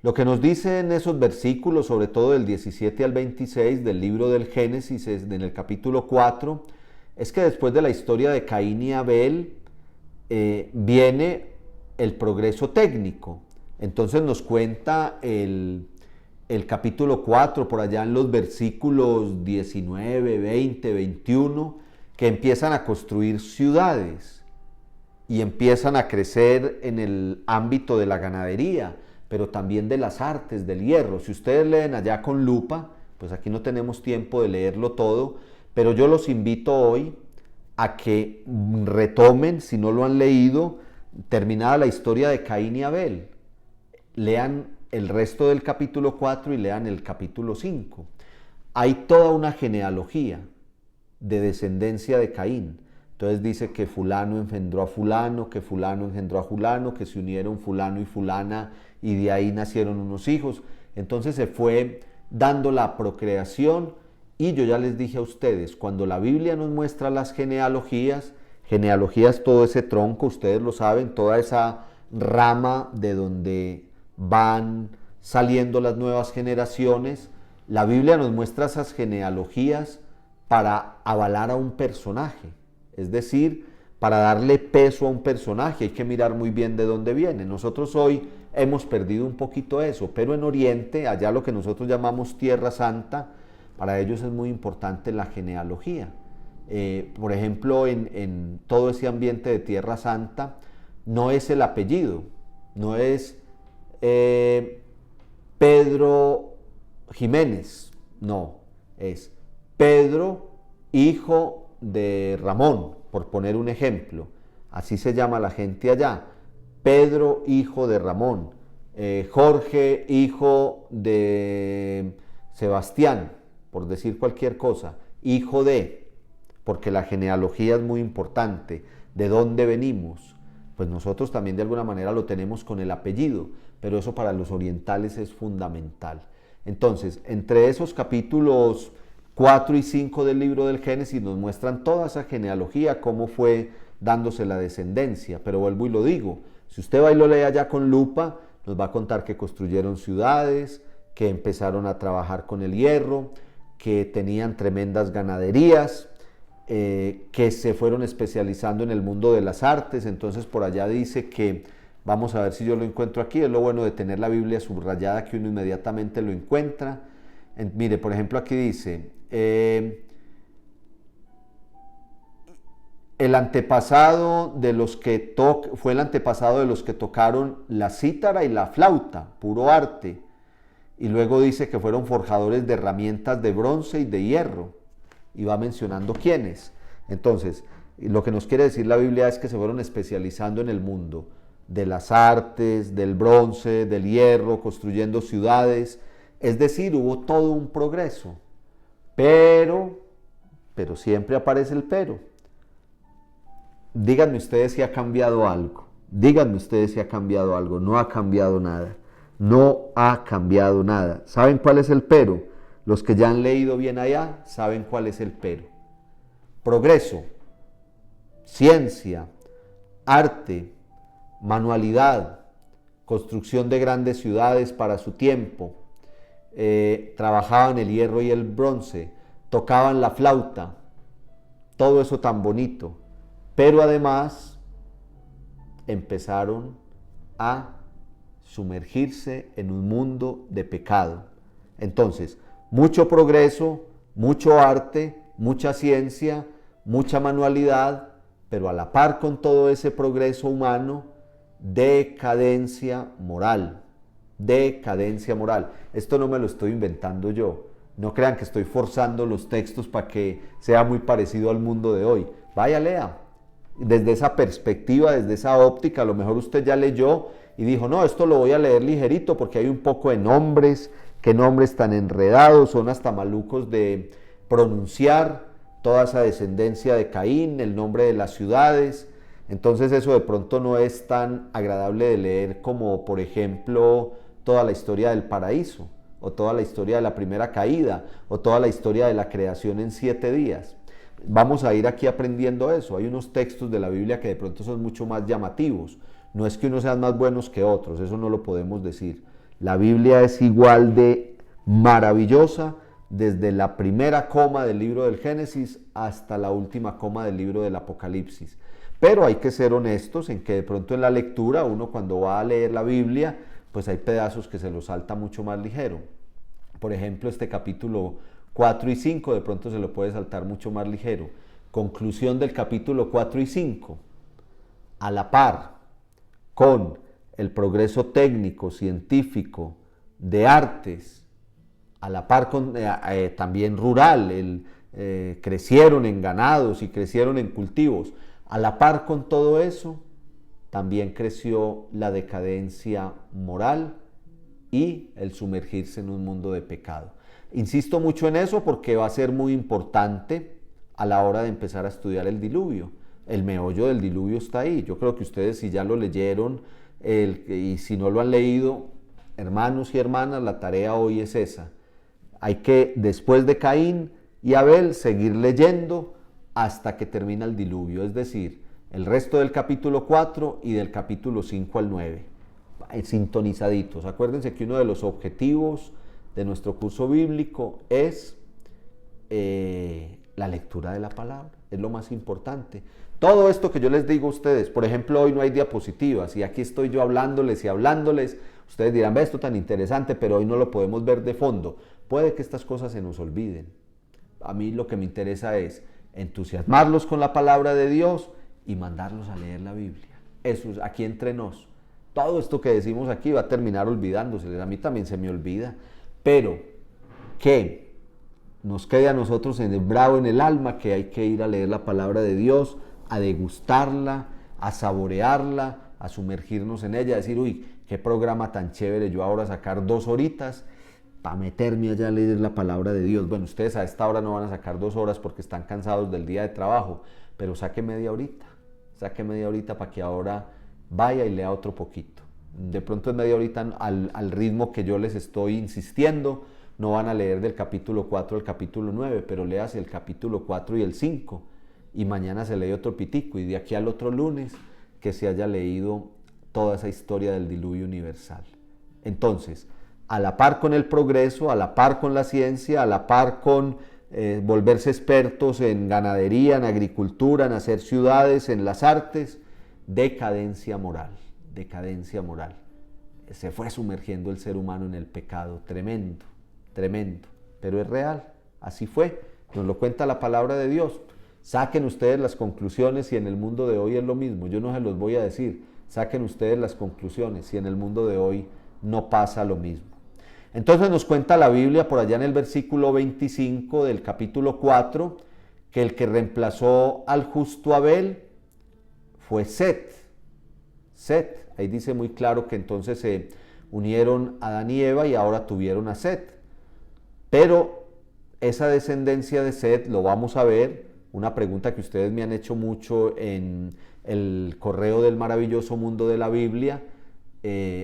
Lo que nos dice en esos versículos, sobre todo del 17 al 26 del libro del Génesis, en el capítulo 4, es que después de la historia de Caín y Abel, viene el progreso técnico. Entonces nos cuenta el capítulo 4, por allá en los versículos 19, 20, 21, que empiezan a construir ciudades y empiezan a crecer en el ámbito de la ganadería, pero también de las artes, del hierro. Si ustedes leen allá con lupa, pues aquí no tenemos tiempo de leerlo todo, pero yo los invito hoy a que retomen, si no lo han leído, terminada la historia de Caín y Abel. Lean el resto del capítulo 4 y lean el capítulo 5. Hay toda una genealogía de descendencia de Caín. Entonces dice que fulano engendró a fulano, que fulano engendró a fulano, que se unieron fulano y fulana y de ahí nacieron unos hijos. Entonces se fue dando la procreación y yo ya les dije a ustedes, cuando la Biblia nos muestra las genealogías, todo ese tronco, ustedes lo saben, toda esa rama de donde van saliendo las nuevas generaciones, la Biblia nos muestra esas genealogías para avalar a un personaje, es decir, para darle peso a un personaje. Hay que mirar muy bien de dónde viene. Nosotros hoy hemos perdido un poquito eso, pero en Oriente, allá lo que nosotros llamamos Tierra Santa, para ellos es muy importante la genealogía. Por ejemplo, en todo ese ambiente de Tierra Santa, no es el apellido, no es Pedro Jiménez, no, es Pedro, hijo de Ramón, por poner un ejemplo. Así se llama la gente allá. Pedro, hijo de Ramón. Jorge, hijo de Sebastián, por decir cualquier cosa. Hijo de, porque la genealogía es muy importante. ¿De dónde venimos? Pues nosotros también de alguna manera lo tenemos con el apellido, pero eso para los orientales es fundamental. Entonces, entre esos capítulos 4 y 5 del libro del Génesis nos muestran toda esa genealogía, cómo fue dándose la descendencia. Pero vuelvo y lo digo, si usted va y lo lee allá con lupa, nos va a contar que construyeron ciudades, que empezaron a trabajar con el hierro, que tenían tremendas ganaderías, que se fueron especializando en el mundo de las artes. Entonces por allá dice que, vamos a ver si yo lo encuentro aquí, es lo bueno de tener la Biblia subrayada, que uno inmediatamente lo encuentra. Mire, por ejemplo, aquí dice, el antepasado de los que fue el antepasado de los que tocaron la cítara y la flauta, puro arte. Y luego dice que fueron forjadores de herramientas de bronce y de hierro. Y va mencionando quiénes. Entonces, lo que nos quiere decir la Biblia es que se fueron especializando en el mundo de las artes, del bronce, del hierro, construyendo ciudades. Es decir, hubo todo un progreso. Pero siempre aparece el pero. Díganme ustedes si ha cambiado algo. Díganme ustedes si ha cambiado algo. No ha cambiado nada. No ha cambiado nada. ¿Saben cuál es el pero? Los que ya han leído bien allá saben cuál es el pero. Progreso, ciencia, arte, manualidad, construcción de grandes ciudades para su tiempo, trabajaban el hierro y el bronce, tocaban la flauta, todo eso tan bonito, pero además empezaron a sumergirse en un mundo de pecado. Entonces, mucho progreso, mucho arte, mucha ciencia, mucha manualidad, pero a la par con todo ese progreso humano, decadencia moral. Decadencia moral. Esto no me lo estoy inventando yo. No crean que estoy forzando los textos para que sea muy parecido al mundo de hoy. Vaya, lea. Desde esa perspectiva, desde esa óptica, a lo mejor usted ya leyó y dijo, no, esto lo voy a leer ligerito porque hay un poco de nombres, qué nombres tan enredados, son hasta malucos de pronunciar, toda esa descendencia de Caín, el nombre de las ciudades. Entonces eso de pronto no es tan agradable de leer como, por ejemplo, toda la historia del paraíso, o toda la historia de la primera caída, o toda la historia de la creación en 7 días. Vamos a ir aquí aprendiendo eso. Hay unos textos de la Biblia que de pronto son mucho más llamativos. No es que unos sean más buenos que otros, eso no lo podemos decir. La Biblia es igual de maravillosa desde la primera coma del libro del Génesis hasta la última coma del libro del Apocalipsis. Pero hay que ser honestos en que de pronto en la lectura, uno cuando va a leer la Biblia, pues hay pedazos que se lo salta mucho más ligero. Por ejemplo, este capítulo 4 y 5 de pronto se lo puede saltar mucho más ligero. Conclusión del capítulo 4 y 5. A la par con el progreso técnico, científico, de artes, a la par con también rural, crecieron en ganados y crecieron en cultivos. A la par con todo eso, también creció la decadencia moral y el sumergirse en un mundo de pecado. Insisto mucho en eso porque va a ser muy importante a la hora de empezar a estudiar el diluvio. El meollo del diluvio está ahí. Yo creo que ustedes, si ya lo leyeron y si no lo han leído, hermanos y hermanas, la tarea hoy es esa. Hay que, después de Caín y Abel, seguir leyendo hasta que termina el diluvio, es decir, el resto del capítulo 4 y del capítulo 5 al 9, sintonizaditos. Acuérdense que uno de los objetivos de nuestro curso bíblico es la lectura de la palabra, es lo más importante. Todo esto que yo les digo a ustedes, por ejemplo, hoy no hay diapositivas y aquí estoy yo hablándoles y hablándoles, ustedes dirán, ve esto tan interesante, pero hoy no lo podemos ver de fondo. Puede que estas cosas se nos olviden. A mí lo que me interesa es entusiasmarlos con la palabra de Dios y mandarlos a leer la Biblia. Eso es aquí entre nos. Todo esto que decimos aquí va a terminar olvidándose. A mí también se me olvida. Pero que nos quede a nosotros sembrado en el alma que hay que ir a leer la palabra de Dios, a degustarla, a saborearla, a sumergirnos en ella, a decir, uy, qué programa tan chévere, yo ahora sacar 2 horitas para meterme allá a leer la palabra de Dios. Bueno, ustedes a esta hora no van a sacar 2 horas porque están cansados del día de trabajo, pero saque media horita para que ahora vaya y lea otro poquito. De pronto en media horita al ritmo que yo les estoy insistiendo, no van a leer del capítulo 4 al capítulo 9, pero léase el capítulo 4 y el 5, y mañana se lee otro pitico, y de aquí al otro lunes que se haya leído toda esa historia del diluvio universal. Entonces, a la par con el progreso, a la par con la ciencia, a la par con volverse expertos en ganadería, en agricultura, en hacer ciudades, en las artes, decadencia moral. Se fue sumergiendo el ser humano en el pecado, tremendo, pero es real, así fue, nos lo cuenta la palabra de Dios. Saquen ustedes las conclusiones si en el mundo de hoy es lo mismo, yo no se los voy a decir, saquen ustedes las conclusiones si en el mundo de hoy no pasa lo mismo. Entonces nos cuenta la Biblia por allá en el versículo 25 del capítulo 4 que el que reemplazó al justo Abel fue Set. Ahí dice muy claro que entonces se unieron Adán y Eva y ahora tuvieron a Set. Pero esa descendencia de Set, lo vamos a ver, una pregunta que ustedes me han hecho mucho en el correo del maravilloso mundo de la Biblia,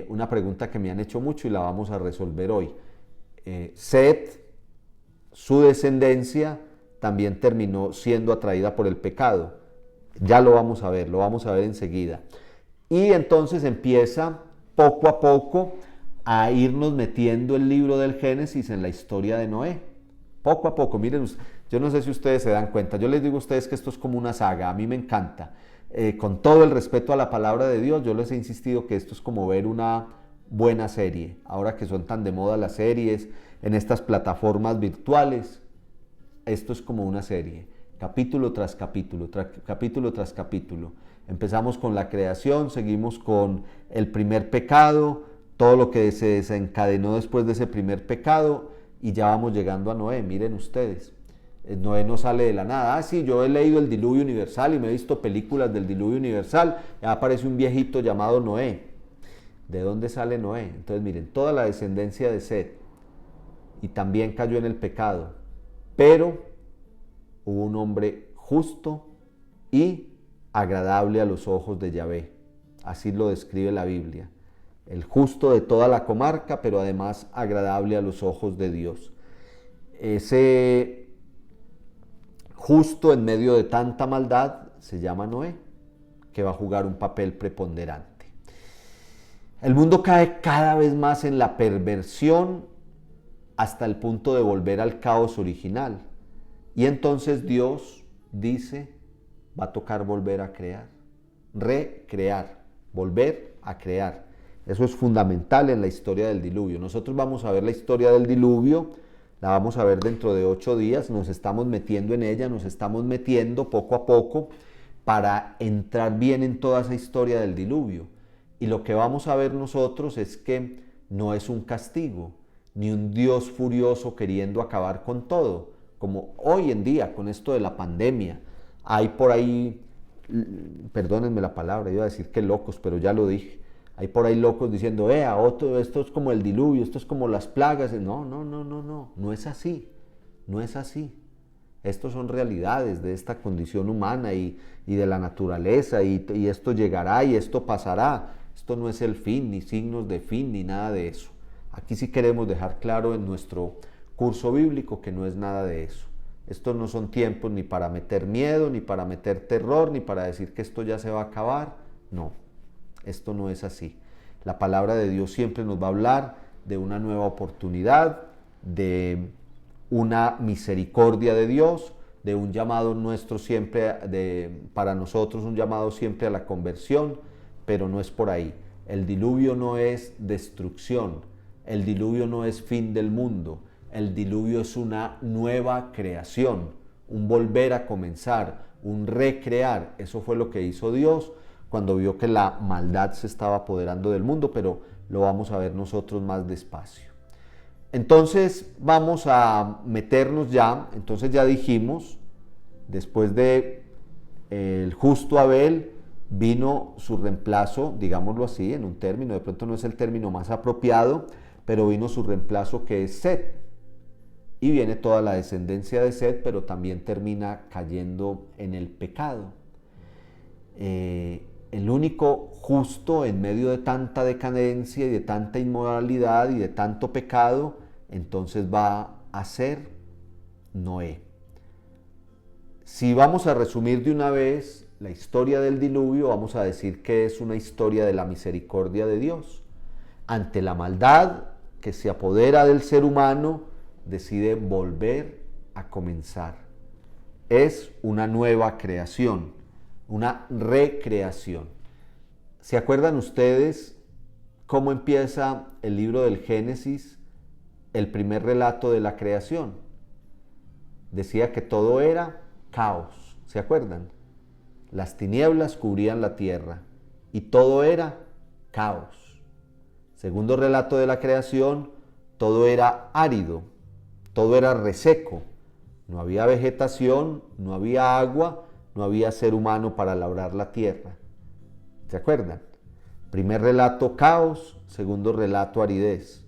una pregunta que me han hecho mucho y la vamos a resolver hoy. Set, su descendencia, también terminó siendo atraída por el pecado. Ya lo vamos a ver enseguida. Y entonces empieza poco a poco a irnos metiendo el libro del Génesis en la historia de Noé. Poco a poco, miren, yo no sé si ustedes se dan cuenta, yo les digo a ustedes que esto es como una saga, a mí me encanta. Con todo el respeto a la palabra de Dios, yo les he insistido que esto es como ver una buena serie. Ahora que son tan de moda las series en estas plataformas virtuales, esto es como una serie, capítulo tras capítulo, capítulo tras capítulo. Empezamos con la creación, seguimos con el primer pecado, todo lo que se desencadenó después de ese primer pecado y ya vamos llegando a Noé. Miren ustedes, Noé no sale de la nada. Sí, yo he leído el diluvio universal y me he visto películas del diluvio universal, ya aparece un viejito llamado Noé. ¿De dónde sale Noé? Entonces miren, toda la descendencia de Set y también cayó en el pecado, pero hubo un hombre justo y agradable a los ojos de Yahvé. Así lo describe la Biblia. El justo de toda la comarca, pero además agradable a los ojos de Dios. Ese justo en medio de tanta maldad se llama Noé, que va a jugar un papel preponderante. El mundo cae cada vez más en la perversión hasta el punto de volver al caos original. Y entonces Dios dice, va a tocar volver a crear. recrear, volver a crear. Eso es fundamental en la historia del diluvio. Nosotros vamos a ver la historia del diluvio, la vamos a ver dentro de 8 días, nos estamos metiendo en ella, nos estamos metiendo poco a poco para entrar bien en toda esa historia del diluvio. Y lo que vamos a ver nosotros es que no es un castigo, ni un Dios furioso queriendo acabar con todo, como hoy en día con esto de la pandemia. Hay por ahí, perdónenme la palabra, iba a decir que locos, pero ya lo dije. Hay por ahí locos diciendo, esto es como el diluvio, esto es como las plagas. No, no es así, no es así. Estos son realidades de esta condición humana y de la naturaleza, y esto llegará y esto pasará. Esto no es el fin, ni signos de fin, ni nada de eso. Aquí sí queremos dejar claro en nuestro curso bíblico que no es nada de eso. Estos no son tiempos ni para meter miedo, ni para meter terror, ni para decir que esto ya se va a acabar. No, esto no es así. La palabra de Dios siempre nos va a hablar de una nueva oportunidad, de una misericordia de Dios, de un llamado nuestro siempre, para nosotros un llamado siempre a la conversión, pero no es por ahí. El diluvio no es destrucción, el diluvio no es fin del mundo, el diluvio es una nueva creación, un volver a comenzar, un recrear. Eso fue lo que hizo Dios cuando vio que la maldad se estaba apoderando del mundo, pero lo vamos a ver nosotros más despacio. Entonces vamos a meternos ya, entonces ya dijimos, después de el justo Abel vino su reemplazo, digámoslo así, en un término, de pronto no es el término más apropiado, pero vino su reemplazo que es Set. Y viene toda la descendencia de Set, pero también termina cayendo en el pecado. El único justo en medio de tanta decadencia y de tanta inmoralidad y de tanto pecado, entonces va a ser Noé. Si vamos a resumir de una vez la historia del diluvio, vamos a decir que es una historia de la misericordia de Dios. Ante la maldad que se apodera del ser humano, decide volver a comenzar. Es una nueva creación, una recreación. ¿Se acuerdan ustedes cómo empieza el libro del Génesis, el primer relato de la creación? Decía que todo era caos, ¿se acuerdan? Las tinieblas cubrían la tierra y todo era caos. Segundo relato de la creación, todo era árido, todo era reseco. No había vegetación, no había agua, no había ser humano para labrar la tierra. ¿Se acuerdan? Primer relato, caos. Segundo relato, aridez.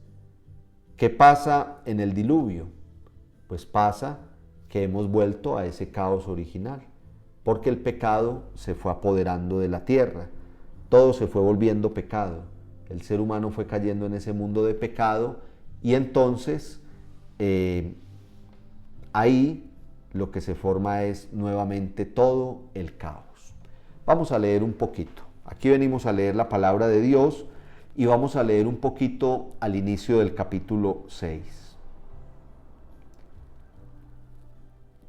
¿Qué pasa en el diluvio? Pues pasa que hemos vuelto a ese caos original, porque el pecado se fue apoderando de la tierra. Todo se fue volviendo pecado. El ser humano fue cayendo en ese mundo de pecado y entonces ahí lo que se forma es nuevamente todo el caos. Vamos a leer un poquito. Aquí venimos a leer la palabra de Dios y vamos a leer un poquito al inicio del capítulo 6.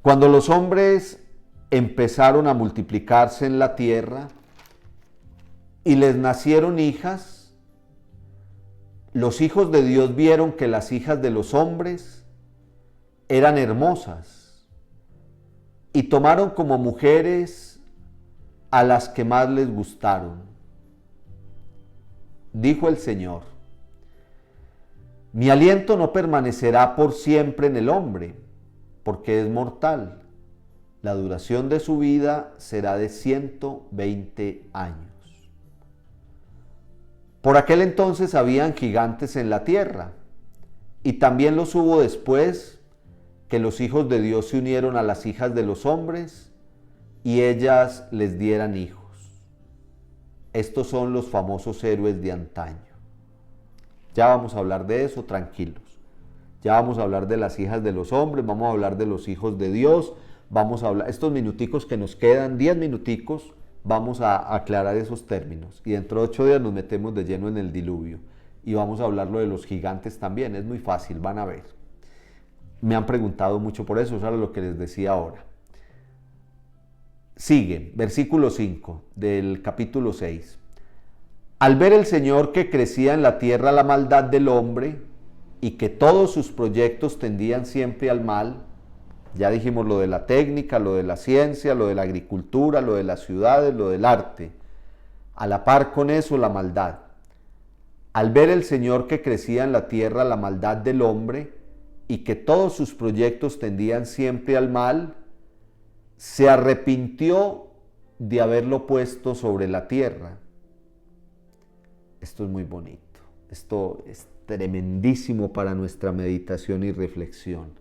Cuando los hombres empezaron a multiplicarse en la tierra y les nacieron hijas, los hijos de Dios vieron que las hijas de los hombres eran hermosas y tomaron como mujeres a las que más les gustaron. Dijo el Señor: mi aliento no permanecerá por siempre en el hombre, porque es mortal. La duración de su vida será de 120 años. Por aquel entonces habían gigantes en la tierra, y también los hubo después que los hijos de Dios se unieron a las hijas de los hombres, y ellas les dieran hijos. Estos son los famosos héroes de antaño. Ya vamos a hablar de eso, tranquilos. Ya vamos a hablar de las hijas de los hombres, vamos a hablar de los hijos de Dios, vamos a hablar, estos minuticos que nos quedan, 10 minuticos, vamos a aclarar esos términos. Y dentro de 8 días nos metemos de lleno en el diluvio. Y vamos a hablarlo de los gigantes también, es muy fácil, van a ver. Me han preguntado mucho por eso, eso es lo que les decía ahora. Sigue, versículo 5 del capítulo 6. Al ver el Señor que crecía en la tierra la maldad del hombre y que todos sus proyectos tendían siempre al mal, ya dijimos lo de la técnica, lo de la ciencia, lo de la agricultura, lo de las ciudades, lo del arte. A la par con eso, la maldad. Al ver el Señor que crecía en la tierra la maldad del hombre y que todos sus proyectos tendían siempre al mal, se arrepintió de haberlo puesto sobre la tierra. Esto es muy bonito. Esto es tremendísimo para nuestra meditación y reflexión.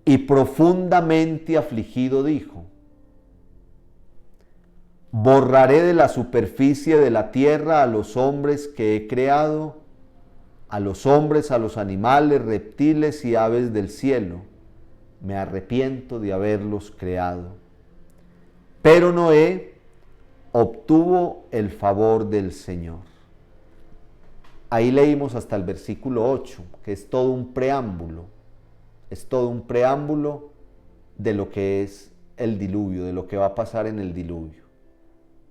Y profundamente afligido dijo: borraré de la superficie de la tierra a los hombres que he creado, a los hombres, a los animales, reptiles y aves del cielo. Me arrepiento de haberlos creado. Pero Noé obtuvo el favor del Señor. Ahí leímos hasta el versículo 8, que es todo un preámbulo. Es todo un preámbulo de lo que es el diluvio, de lo que va a pasar en el diluvio.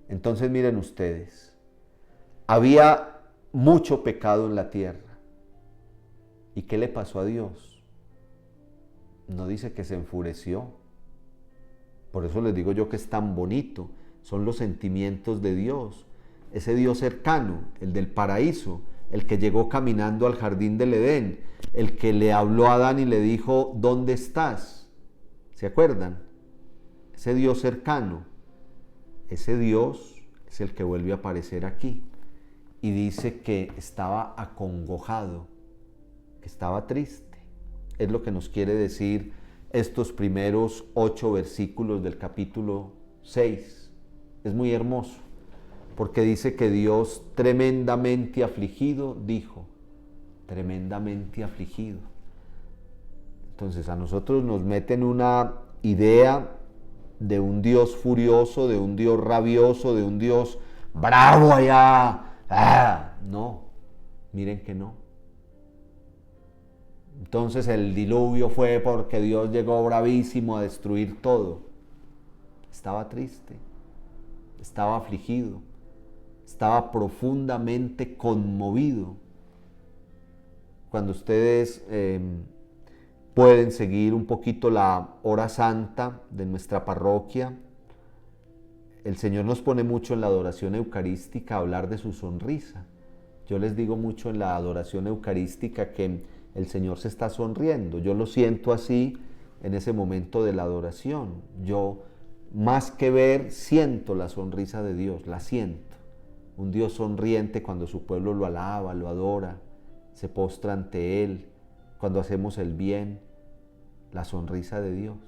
Entonces miren ustedes, había mucho pecado en la tierra. ¿Y qué le pasó a Dios? No dice que se enfureció. Por eso les digo yo que es tan bonito. Son los sentimientos de Dios. Ese Dios cercano, el del paraíso, el que llegó caminando al jardín del Edén, el que le habló a Adán y le dijo: ¿dónde estás? ¿Se acuerdan? Ese Dios cercano, ese Dios es el que vuelve a aparecer aquí y dice que estaba acongojado, que estaba triste. Es lo que nos quiere decir estos primeros 8 versículos del capítulo 6. Es muy hermoso, porque dice que Dios, tremendamente afligido, dijo, tremendamente afligido. Entonces a nosotros nos meten una idea de un Dios furioso, de un Dios rabioso, de un Dios bravo allá. No, miren que no. Entonces el diluvio fue porque Dios llegó bravísimo a destruir todo. Estaba triste, estaba afligido, estaba profundamente conmovido. Cuando ustedes pueden seguir un poquito la hora santa de nuestra parroquia, el Señor nos pone mucho en la adoración eucarística a hablar de su sonrisa. Yo les digo mucho en la adoración eucarística que el Señor se está sonriendo. Yo lo siento así en ese momento de la adoración. Yo, más que ver, siento la sonrisa de Dios, la siento. Un Dios sonriente cuando su pueblo lo alaba, lo adora, se postra ante Él, cuando hacemos el bien, la sonrisa de Dios.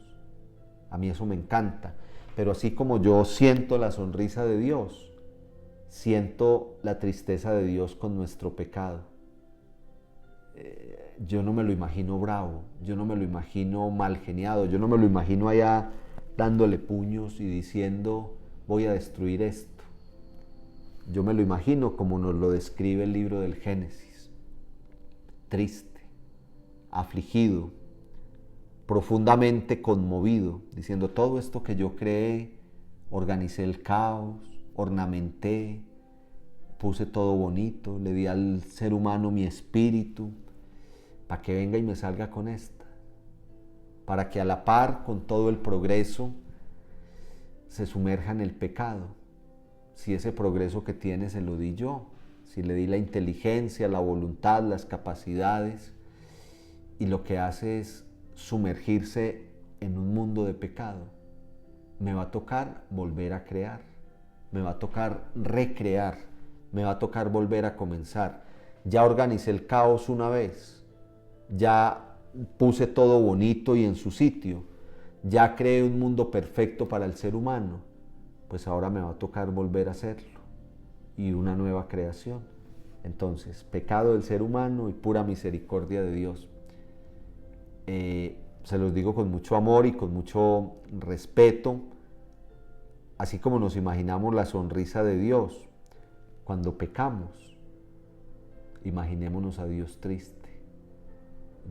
A mí eso me encanta. Pero así como yo siento la sonrisa de Dios, siento la tristeza de Dios con nuestro pecado. Yo no me lo imagino bravo, yo no me lo imagino mal geniado, yo no me lo imagino allá dándole puños y diciendo: voy a destruir esto. Yo me lo imagino como nos lo describe el libro del Génesis: triste, afligido, profundamente conmovido, diciendo: todo esto que yo creé, organicé el caos, ornamenté, puse todo bonito, le di al ser humano mi espíritu, para que venga y me salga con esta, para que a la par con todo el progreso se sumerja en el pecado. Si ese progreso que tiene se lo di yo, si le di la inteligencia, la voluntad, las capacidades, y lo que hace es sumergirse en un mundo de pecado, me va a tocar volver a crear, me va a tocar recrear, me va a tocar volver a comenzar. Ya organicé el caos una vez, ya puse todo bonito y en su sitio, ya creé un mundo perfecto para el ser humano, pues ahora me va a tocar volver a hacerlo y una nueva creación. Entonces, pecado del ser humano y pura misericordia de Dios. Se los digo con mucho amor y con mucho respeto, así como nos imaginamos la sonrisa de Dios cuando pecamos, imaginémonos a Dios triste.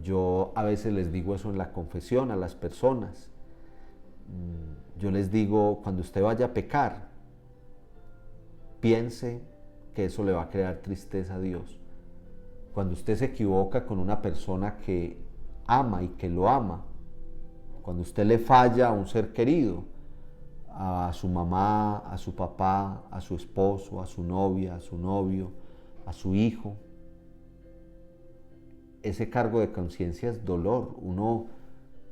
Yo a veces les digo eso en la confesión a las personas. Yo les digo, cuando usted vaya a pecar, piense que eso le va a crear tristeza a Dios. Cuando usted se equivoca con una persona que ama y que lo ama, cuando usted le falla a un ser querido, a su mamá, a su papá, a su esposo, a su novia, a su novio, a su hijo, ese cargo de conciencia es dolor.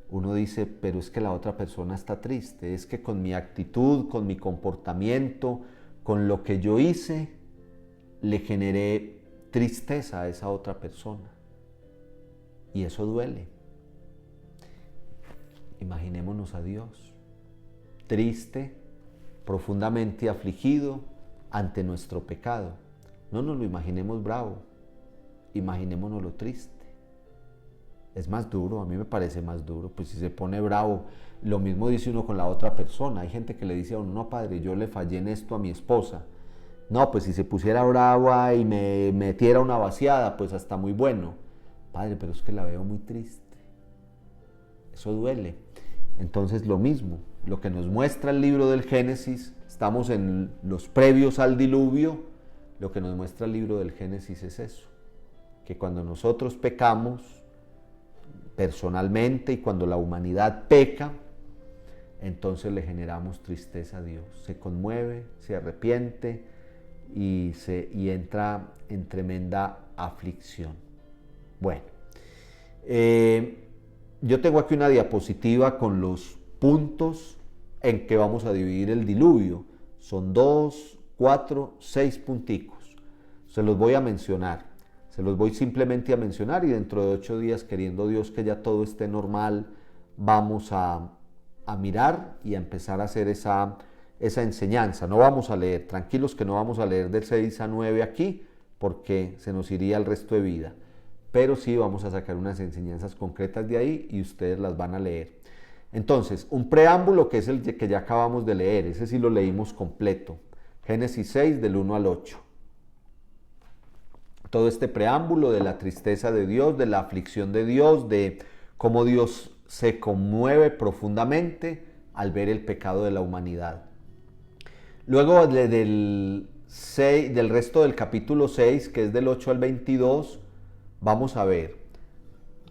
Uno dice, pero es que la otra persona está triste, es que con mi actitud, con mi comportamiento, con lo que yo hice, le generé tristeza a esa otra persona. Y eso duele. Imaginémonos a Dios, triste, profundamente afligido ante nuestro pecado. No nos lo imaginemos bravo, imaginémonos triste. Es más duro, a mí me parece más duro, pues si se pone bravo, lo mismo dice uno con la otra persona. Hay gente que le dice a uno, no padre, yo le fallé en esto a mi esposa. No, pues si se pusiera brava y me metiera una vaciada, pues hasta muy bueno. Padre, pero es que la veo muy triste. Eso duele. Entonces lo mismo, lo que nos muestra el libro del Génesis, estamos en los previos al diluvio, lo que nos muestra el libro del Génesis es eso, que cuando nosotros pecamos personalmente y cuando la humanidad peca, entonces le generamos tristeza a Dios, se conmueve, se arrepiente y entra en tremenda aflicción. Bueno, yo tengo aquí una diapositiva con los puntos en que vamos a dividir el diluvio. Son 2, 4, 6 punticos. Se los voy a mencionar. Se los voy simplemente a mencionar y dentro de 8 días, queriendo Dios que ya todo esté normal, vamos a mirar y a empezar a hacer esa enseñanza. No vamos a leer, tranquilos que no vamos a leer del 6 a 9 aquí, porque se nos iría el resto de vida. Pero sí vamos a sacar unas enseñanzas concretas de ahí y ustedes las van a leer. Entonces, un preámbulo que es el que ya acabamos de leer, ese sí lo leímos completo. Génesis 6 del 1 al 8. Todo este preámbulo de la tristeza de Dios, de la aflicción de Dios, de cómo Dios se conmueve profundamente al ver el pecado de la humanidad. Luego del resto del capítulo 6, que es del 8 al 22, vamos a ver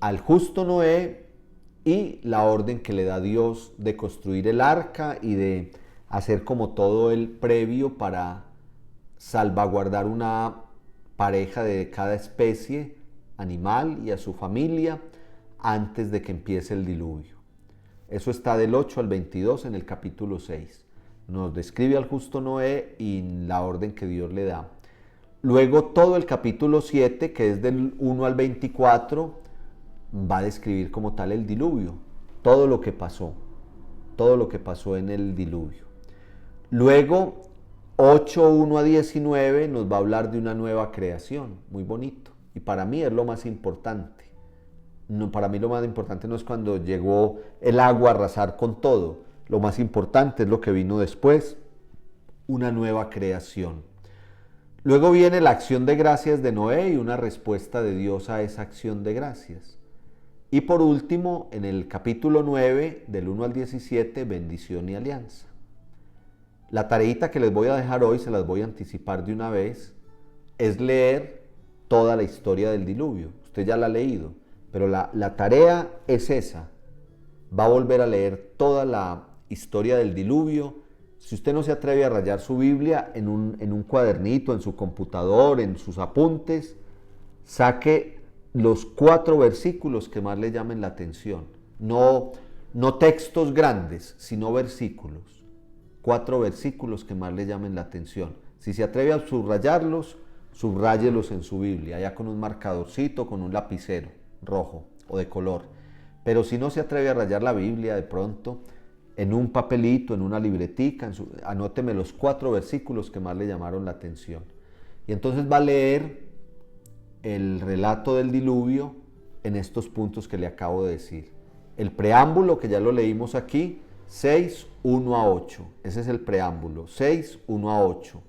al justo Noé y la orden que le da Dios de construir el arca y de hacer como todo el previo para salvaguardar una pareja de cada especie animal y a su familia antes de que empiece el diluvio. Eso está del 8 al 22 en el capítulo 6. Nos describe al justo Noé y la orden que Dios le da. Luego todo el capítulo 7, que es del 1 al 24, va a describir como tal el diluvio, todo lo que pasó en el diluvio. Luego 8, 1 a 19 nos va a hablar de una nueva creación, muy bonito, y para mí es lo más importante. No, para mí lo más importante no es cuando llegó el agua a arrasar con todo, lo más importante es lo que vino después, una nueva creación. Luego viene la acción de gracias de Noé y una respuesta de Dios a esa acción de gracias. Y por último, en el capítulo 9, del 1 al 17, bendición y alianza. La tareita que les voy a dejar hoy, se las voy a anticipar de una vez, es leer toda la historia del diluvio. Usted ya la ha leído, pero la tarea es esa. Va a volver a leer toda la historia del diluvio. Si usted no se atreve a rayar su Biblia en un cuadernito, en su computador, en sus apuntes, saque los 4 versículos que más le llamen la atención. No textos grandes, sino versículos. 4 versículos que más le llamen la atención. Si se atreve a subrayarlos, subráyelos en su Biblia, ya con un marcadorcito, con un lapicero rojo o de color. Pero si no se atreve a rayar la Biblia de pronto, en un papelito, en una libretica, anóteme los 4 versículos que más le llamaron la atención. Y entonces va a leer el relato del diluvio en estos puntos que le acabo de decir. El preámbulo, que ya lo leímos aquí, 6, 1 a 8. Ese es el preámbulo, 6, 1 a 8.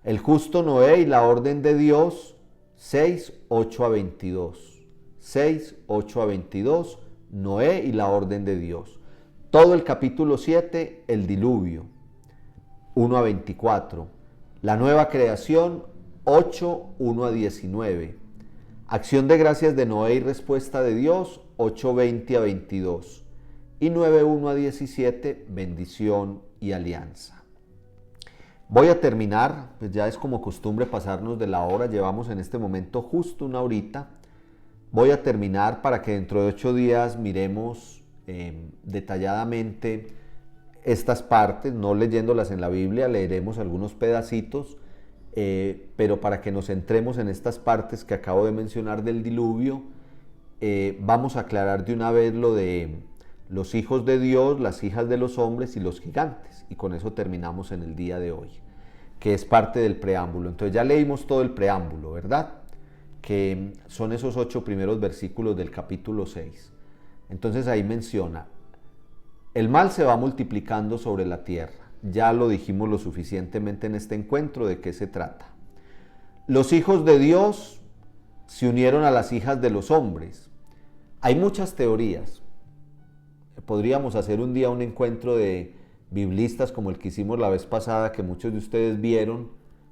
El justo Noé y la orden de Dios, 6, 8 a 22. 6, 8 a 22, Noé y la orden de Dios. Todo el capítulo 7, el diluvio, 1 a 24. La nueva creación, 8, 1 a 19. Acción de gracias de Noé y respuesta de Dios, 8, 20 a 22. Y 9, 1 a 17, bendición y alianza. Voy a terminar, pues ya es como costumbre pasarnos de la hora, llevamos en este momento justo una horita. Voy a terminar para que dentro de 8 días miremos detalladamente estas partes, no leyéndolas en la Biblia, leeremos algunos pedacitos, pero para que nos centremos en estas partes que acabo de mencionar del diluvio, vamos a aclarar de una vez lo de los hijos de Dios, las hijas de los hombres y los gigantes, y con eso terminamos en el día de hoy, que es parte del preámbulo. Entonces ya leímos todo el preámbulo, ¿verdad? Que son esos 8 primeros versículos del capítulo 6. Entonces ahí menciona, el mal se va multiplicando sobre la tierra. Ya lo dijimos lo suficientemente en este encuentro de qué se trata. Los hijos de Dios se unieron a las hijas de los hombres. Hay muchas teorías. Podríamos hacer un día un encuentro de biblistas como el que hicimos la vez pasada, que muchos de ustedes vieron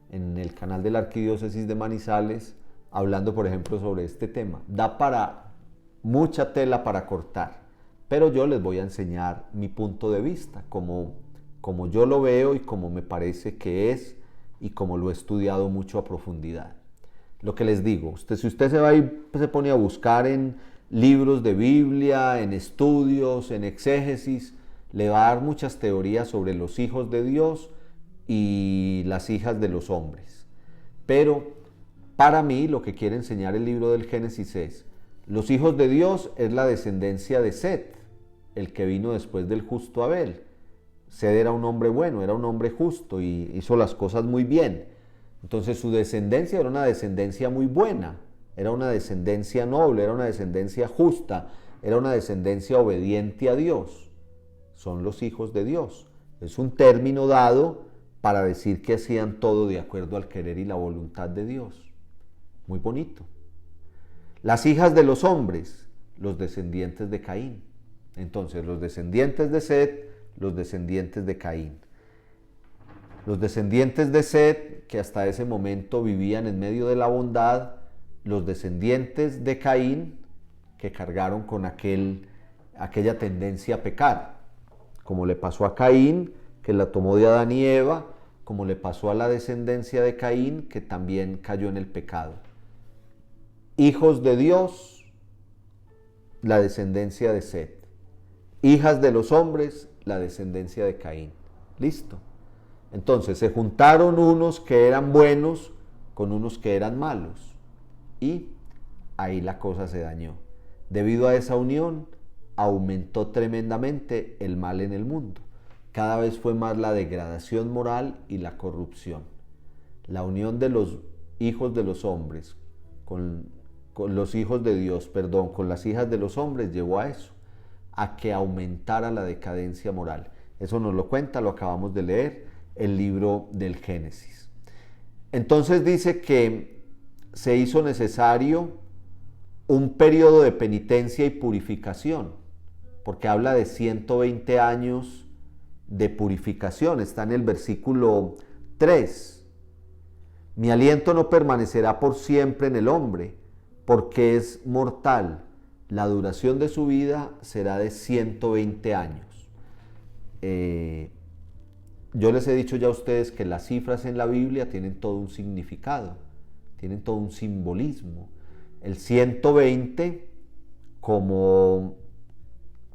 en el canal de la Arquidiócesis de Manizales, hablando por ejemplo sobre este tema. Da para mucha tela para cortar, pero yo les voy a enseñar mi punto de vista, como yo lo veo y como me parece que es y como lo he estudiado mucho a profundidad. Lo que les digo, si usted se va y se pone a buscar en libros de Biblia, en estudios, en exégesis, le va a dar muchas teorías sobre los hijos de Dios y las hijas de los hombres. Pero para mí lo que quiere enseñar el libro del Génesis es: los hijos de Dios es la descendencia de Set, el que vino después del justo Abel. Set era un hombre bueno, era un hombre justo y hizo las cosas muy bien. Entonces su descendencia era una descendencia muy buena, era una descendencia noble, era una descendencia justa, era una descendencia obediente a Dios. Son los hijos de Dios. Es un término dado para decir que hacían todo de acuerdo al querer y la voluntad de Dios. Muy bonito. Las hijas de los hombres, los descendientes de Caín. Entonces, los descendientes de Set, los descendientes de Caín. Los descendientes de Set, que hasta ese momento vivían en medio de la bondad, los descendientes de Caín, que cargaron con aquella tendencia a pecar, como le pasó a Caín, que la tomó de Adán y Eva, como le pasó a la descendencia de Caín, que también cayó en el pecado. Hijos de Dios, la descendencia de Set. Hijas de los hombres, la descendencia de Caín. Listo. Entonces se juntaron unos que eran buenos con unos que eran malos. Y ahí la cosa se dañó. Debido a esa unión, aumentó tremendamente el mal en el mundo. Cada vez fue más la degradación moral y la corrupción. La unión de los hijos de los hombres con los hijos de Dios, con las hijas de los hombres llevó a eso, a que aumentara la decadencia moral. Eso nos lo cuenta, lo acabamos de leer, el libro del Génesis. Entonces dice que se hizo necesario un periodo de penitencia y purificación, porque habla de 120 años de purificación, está en el versículo 3. Mi aliento no permanecerá por siempre en el hombre, porque es mortal. La duración de su vida será de 120 años. Yo les he dicho ya a ustedes que las cifras en la Biblia tienen todo un significado, tienen todo un simbolismo. El 120 como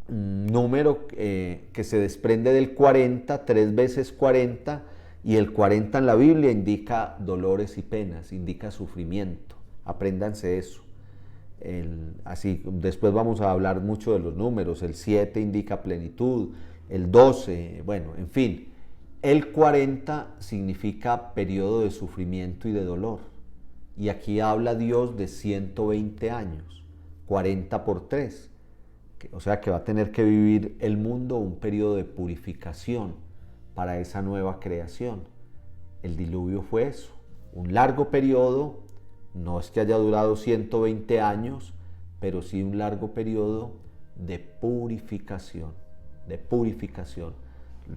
número que se desprende del 40, 3 veces 40, y el 40 en la Biblia indica dolores y penas, indica sufrimiento. Apréndanse eso. Así, después vamos a hablar mucho de los números. El 7 indica plenitud, el 12, bueno, en fin. El 40 significa periodo de sufrimiento y de dolor. Y aquí habla Dios de 120 años, 40 por 3. O sea que va a tener que vivir el mundo un periodo de purificación para esa nueva creación. El diluvio fue eso, un largo periodo, no es que haya durado 120 años, pero sí un largo periodo de purificación. de purificación.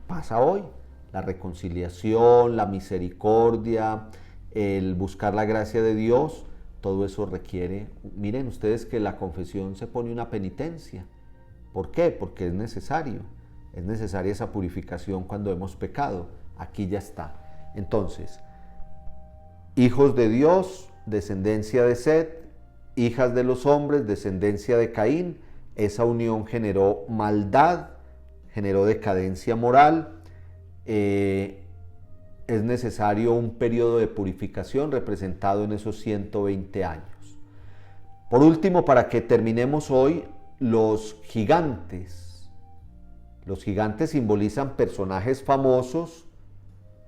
Pasa hoy, la reconciliación, la misericordia, el buscar la gracia de Dios, todo eso requiere, miren ustedes que la confesión se pone una penitencia. ¿Por qué? Porque es necesaria esa purificación cuando hemos pecado. Aquí ya está. Entonces, hijos de Dios, descendencia de Set, hijas de los hombres, descendencia de Caín. Esa unión generó maldad, generó decadencia moral. Es necesario un periodo de purificación representado en esos 120 años. Por último, para que terminemos hoy, los gigantes. Los gigantes simbolizan personajes famosos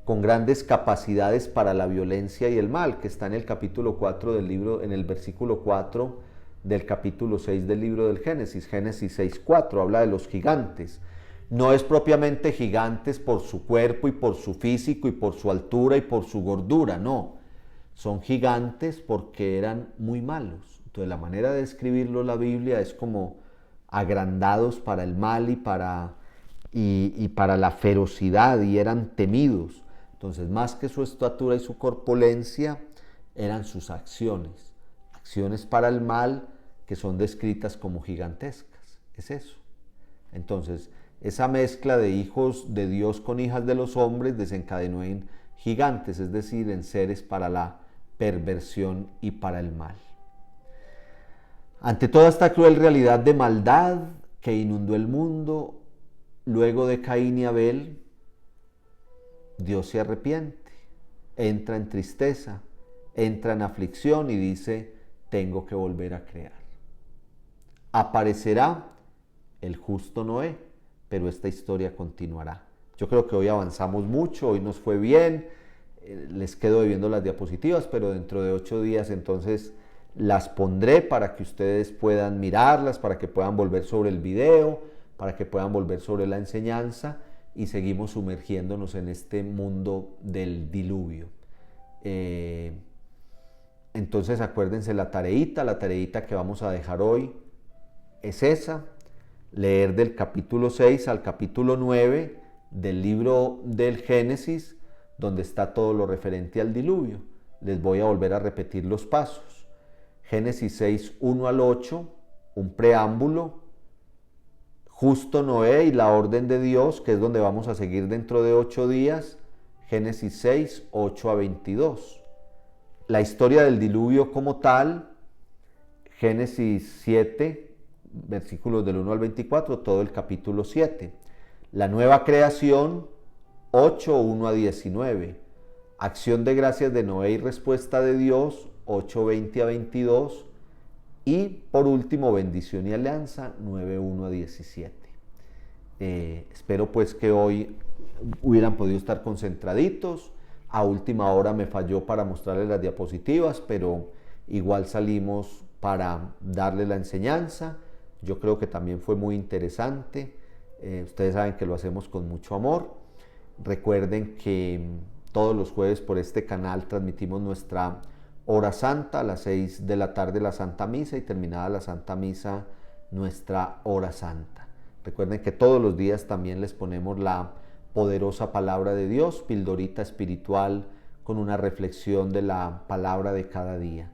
con grandes capacidades para la violencia y el mal, que está en el capítulo 4 del libro, en el versículo 4 del capítulo 6 del libro del Génesis. Génesis 6:4 habla de los gigantes. No es propiamente gigantes por su cuerpo y por su físico y por su altura y por su gordura, no. Son gigantes porque eran muy malos. Entonces la manera de describirlo la Biblia es como agrandados para el mal y para la ferocidad, y eran temidos. Entonces, más que su estatura y su corpulencia, eran sus acciones. Acciones para el mal que son descritas como gigantescas. Es eso. Entonces, esa mezcla de hijos de Dios con hijas de los hombres desencadenó en gigantes, es decir, en seres para la perversión y para el mal. Ante toda esta cruel realidad de maldad que inundó el mundo, luego de Caín y Abel, Dios se arrepiente, entra en tristeza, entra en aflicción y dice: tengo que volver a crear. Aparecerá el justo Noé, pero esta historia continuará. Yo creo que hoy avanzamos mucho, hoy nos fue bien. Les quedo debiendo las diapositivas, pero dentro de 8 días entonces las pondré para que ustedes puedan mirarlas, para que puedan volver sobre el video, para que puedan volver sobre la enseñanza, y seguimos sumergiéndonos en este mundo del diluvio. Entonces acuérdense la tareita que vamos a dejar hoy es esa: leer del capítulo 6 al capítulo 9 del libro del Génesis, donde está todo lo referente al diluvio. Les voy a volver a repetir los pasos. Génesis 6, 1 al 8, un preámbulo, justo Noé y la orden de Dios, que es donde vamos a seguir dentro de 8 días, Génesis 6, 8 a 22. La historia del diluvio como tal, Génesis 7, versículos del 1 al 24, todo el capítulo 7. La nueva creación, 8, 1 a 19. Acción de gracias de Noé y respuesta de Dios, 8, 20 a 22. Y por último, bendición y alianza, 9, 1 a 17. Espero pues que hoy hubieran podido estar concentraditos. A última hora me falló para mostrarles las diapositivas, pero igual salimos para darles la enseñanza. Yo creo que también fue muy interesante. Ustedes saben que lo hacemos con mucho amor. Recuerden que todos los jueves por este canal transmitimos nuestra hora santa a las 6 de la tarde, la Santa Misa, y terminada la Santa Misa, nuestra hora santa. Recuerden que todos los días también les ponemos la poderosa palabra de Dios, pildorita espiritual con una reflexión de la palabra de cada día.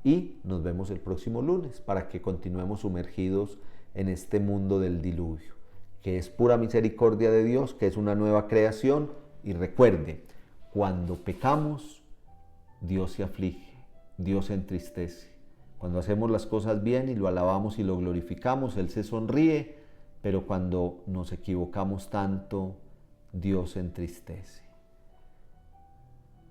Y nos vemos el próximo lunes para que continuemos sumergidos en este mundo del diluvio, que es pura misericordia de Dios, que es una nueva creación. Y recuerde, cuando pecamos, Dios se aflige, Dios se entristece. Cuando hacemos las cosas bien y lo alabamos y lo glorificamos, Él se sonríe, pero cuando nos equivocamos tanto, Dios se entristece.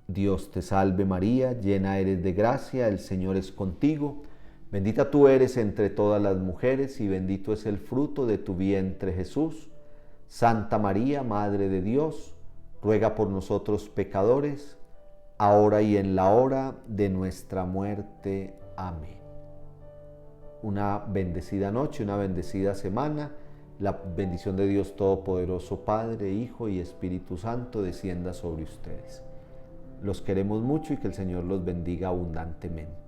Dios te salve María, llena eres de gracia, el Señor es contigo. Bendita tú eres entre todas las mujeres y bendito es el fruto de tu vientre Jesús. Santa María, Madre de Dios, ruega por nosotros pecadores, ahora y en la hora de nuestra muerte. Amén. Una bendecida noche, una bendecida semana. La bendición de Dios Todopoderoso, Padre, Hijo y Espíritu Santo, descienda sobre ustedes. Los queremos mucho y que el Señor los bendiga abundantemente.